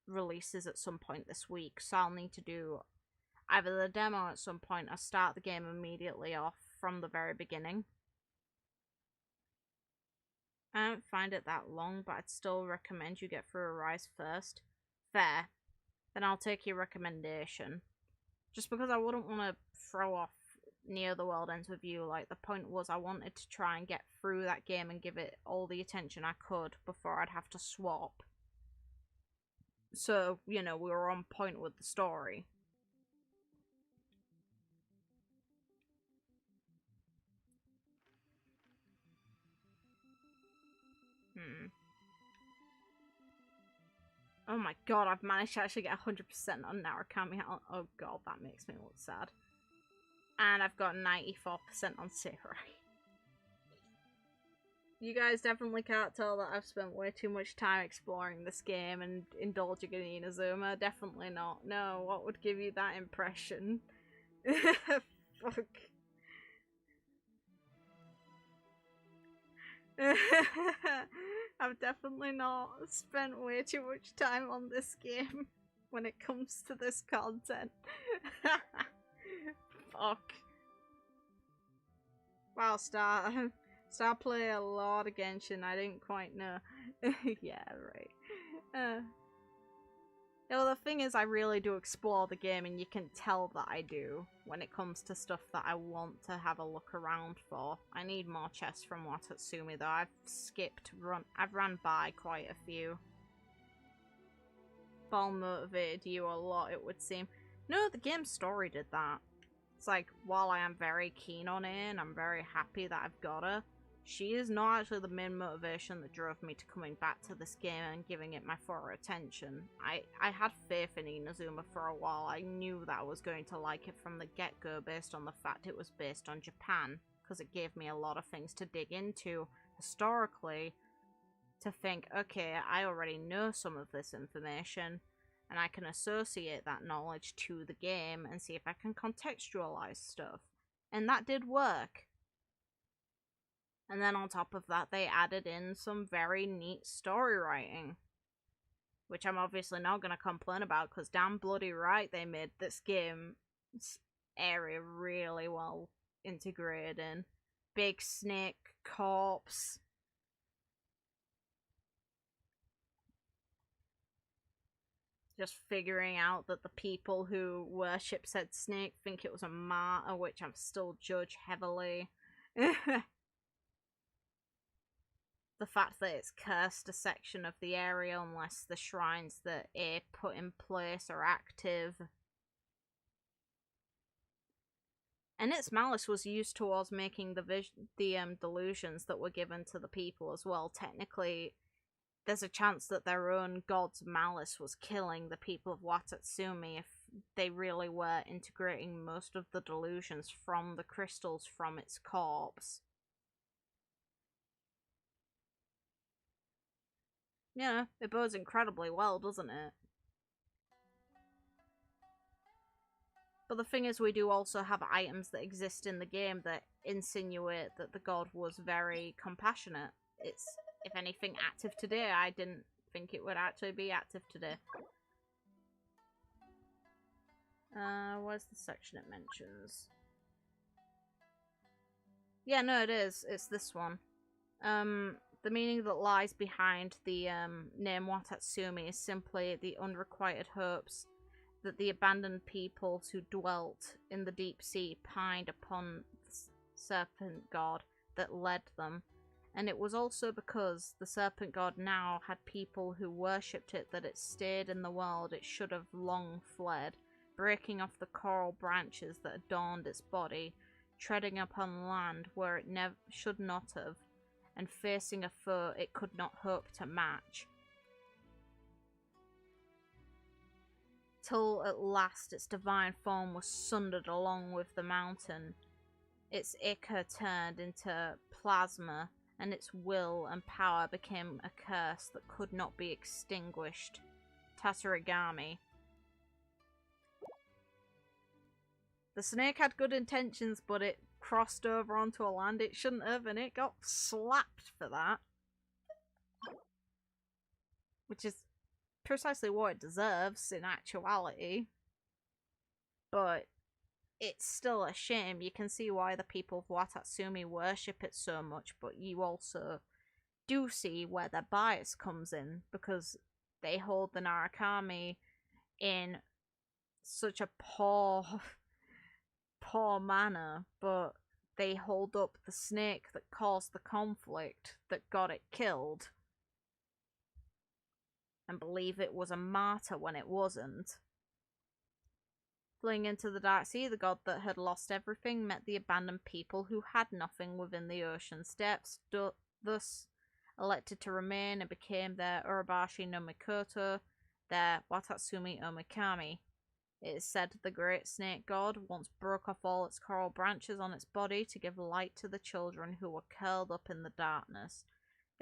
releases at some point this week, so I'll need to do either the demo at some point or start the game immediately off from the very beginning. I don't find it that long, but I'd still recommend you get through Arise first. Fair. Then I'll take your recommendation. Just because I wouldn't want to throw off Near the World Ends With You. Like, the point was I wanted to try and get through that game and give it all the attention I could before I'd have to swap. So, you know, we were on point with the story. Oh my god, I've managed to actually get 100% on Narukami. Oh god, that makes me look sad. And I've got 94% on Seirai. You guys definitely can't tell that I've spent way too much time exploring this game and indulging in Inazuma. Definitely not. No, what would give you that impression? Fuck. I've definitely not spent way too much time on this game when it comes to this content. Fuck. Wow, Star play a lot of Genshin, I didn't quite know. Yeah, right. Well, the thing is, I really do explore the game, and you can tell that I do when it comes to stuff that I want to have a look around for. I need more chests from Watatsumi, though. I've ran by quite a few. Baal motivated you a lot, it would seem. No, the game's story did that. It's like, while I am very keen on it, and I'm very happy that I've got her, she is not actually the main motivation that drove me to coming back to this game and giving it my full attention. I had faith in Inazuma for a while. I knew that I was going to like it from the get-go based on the fact it was based on Japan, because it gave me a lot of things to dig into historically to think, okay, I already know some of this information, and I can associate that knowledge to the game and see if I can contextualize stuff. And that did work. And then on top of that, they added in some very neat story writing, which I'm obviously not going to complain about, because damn bloody right they made this game area really well integrated in. Big snake corpse. Just figuring out that the people who worship said snake think it was a martyr, which I'm still judge heavily. The fact that it's cursed a section of the area unless the shrines that it put in place are active. And its malice was used towards making the delusions that were given to the people as well. Technically, there's a chance that their own god's malice was killing the people of Watatsumi if they really were integrating most of the delusions from the crystals from its corpse. Yeah, it bodes incredibly well, doesn't it? But the thing is, we do also have items that exist in the game that insinuate that the god was very compassionate. It's, if anything, active today. I didn't think it would actually be active today. Where's the section it mentions? Yeah, no, it is. It's this one. The meaning that lies behind the name Watatsumi is simply the unrequited hopes that the abandoned peoples who dwelt in the deep sea pined upon the serpent god that led them. And it was also because the serpent god now had people who worshipped it that it stayed in the world it should have long fled, breaking off the coral branches that adorned its body, treading upon land where it should not have, and facing a foe it could not hope to match. Till at last its divine form was sundered along with the mountain. Its ichor turned into plasma, and its will and power became a curse that could not be extinguished. Tatarigami. The snake had good intentions, but it crossed over onto a land it shouldn't have, and it got slapped for that. Which is precisely what it deserves in actuality. But it's still a shame. You can see why the people of Watatsumi worship it so much, but you also do see where their bias comes in, because they hold the Narukami in such a poor manner, but they hold up the snake that caused the conflict that got it killed and believe it was a martyr when it wasn't. Fleeing into the dark sea, the god that had lost everything met the abandoned people who had nothing within the ocean's depths, thus elected to remain and became their Urabashi no Mikoto, their Watatsumi Omikami. It is said the great snake god once broke off all its coral branches on its body to give light to the children who were curled up in the darkness.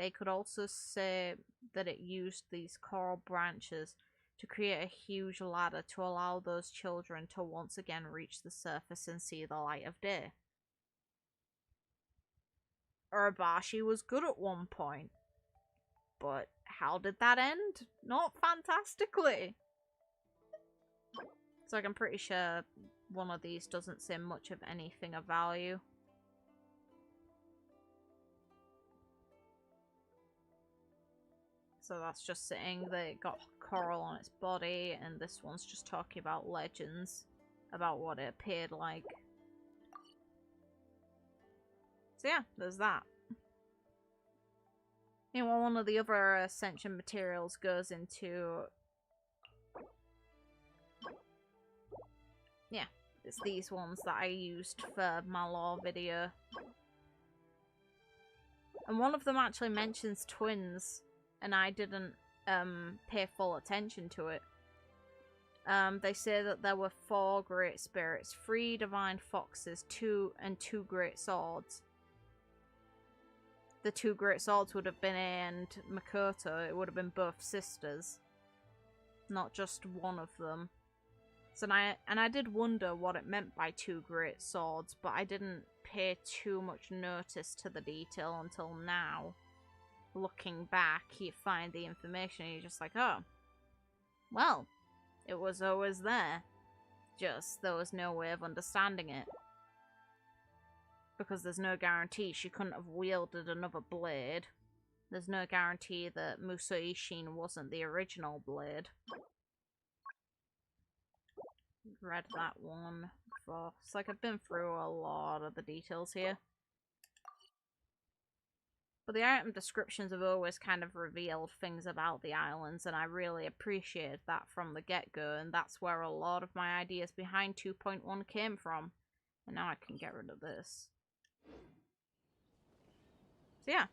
they could also say that it used these coral branches to create a huge ladder to allow those children to once again reach the surface and see the light of day. Urabashi was good at one point, but how did that end? Not fantastically. So I'm pretty sure one of these doesn't say much of anything of value. So that's just saying that it got coral on its body, and this one's just talking about legends about what it appeared like. So yeah, there's that. You know, one of the other ascension materials goes into... Yeah, it's these ones that I used for my lore video. And one of them actually mentions twins, and I didn't pay full attention to it. They say that there were 4 great spirits, 3 divine foxes, 2 great swords. The 2 great swords would have been A and Makoto. It would have been both sisters, not just one of them. So I did wonder what it meant by 2 great swords, but I didn't pay too much notice to the detail until now. Looking back, you find the information and you're just like, oh, well, it was always there. Just there was no way of understanding it. Because there's no guarantee she couldn't have wielded another blade. There's no guarantee that Muso Ishin wasn't the original blade. Read that one before. It's like I've been through a lot of the details here. But the item descriptions have always kind of revealed things about the islands, and I really appreciated that from the get-go, and that's where a lot of my ideas behind 2.1 came from. And now I can get rid of this. So yeah,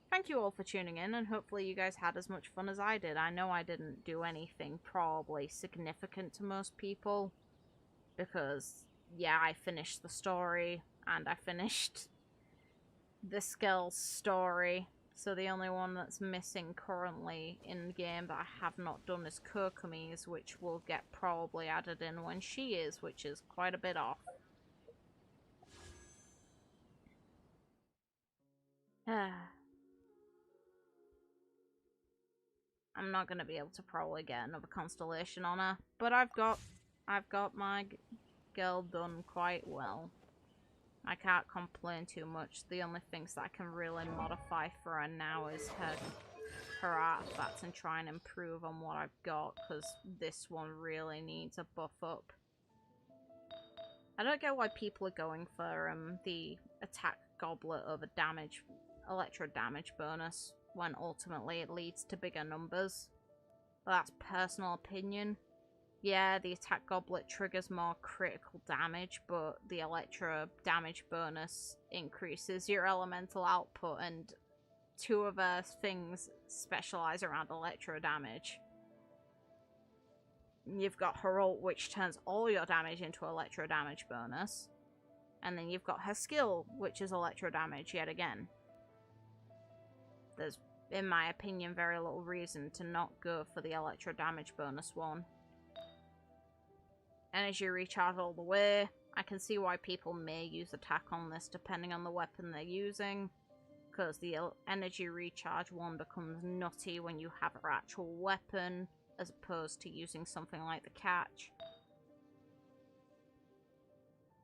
thank you all for tuning in, and hopefully you guys had as much fun as I did. I know I didn't do anything probably significant to most people, because, yeah, I finished the story, and I finished this girl's story, so the only one that's missing currently in the game that I have not done is Kokomi's, which will get probably added in when she is, which is quite a bit off. I'm not gonna be able to probably get another constellation on her, but I've got my girl done quite well. I can't complain too much. The only things that I can really modify for her now is her artifacts and try and improve on what I've got, because this one really needs a buff up. I don't get why people are going for the attack goblet over damage, electro damage bonus, when ultimately it leads to bigger numbers. But that's personal opinion. Yeah, the attack goblet triggers more critical damage, but the electro damage bonus increases your elemental output, and 2 of her things specialize around electro damage. You've got her ult, which turns all your damage into electro damage bonus, and then you've got her skill, which is electro damage yet again. There's, in my opinion, very little reason to not go for the electro damage bonus one. Energy recharge all the way. I can see why people may use attack on this depending on the weapon they're using, because the energy recharge one becomes nutty when you have her actual weapon, as opposed to using something like the catch.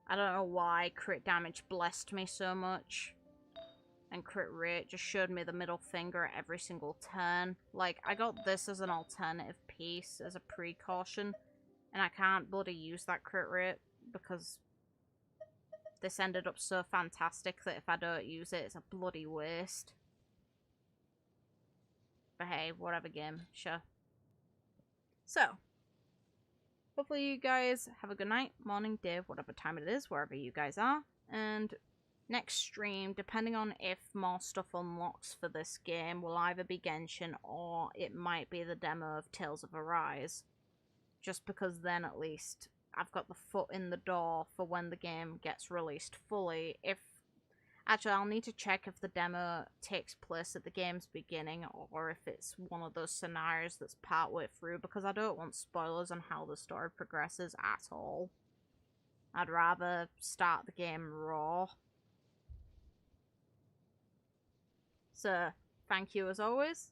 I don't know why crit damage blessed me so much, and crit rate just showed me the middle finger at every single turn. Like, I got this as an alternative piece, as a precaution, and I can't bloody use that crit rate because this ended up so fantastic that if I don't use it, it's a bloody waste. But hey, whatever game, sure. So, hopefully you guys have a good night, morning, day, whatever time it is, wherever you guys are. And next stream, depending on if more stuff unlocks for this game, will either be Genshin or it might be the demo of Tales of Arise. Just because then at least I've got the foot in the door for when the game gets released fully. If Actually, I'll need to check if the demo takes place at the game's beginning or if it's one of those scenarios that's partway through, because I don't want spoilers on how the story progresses at all. I'd rather start the game raw. So, thank you as always.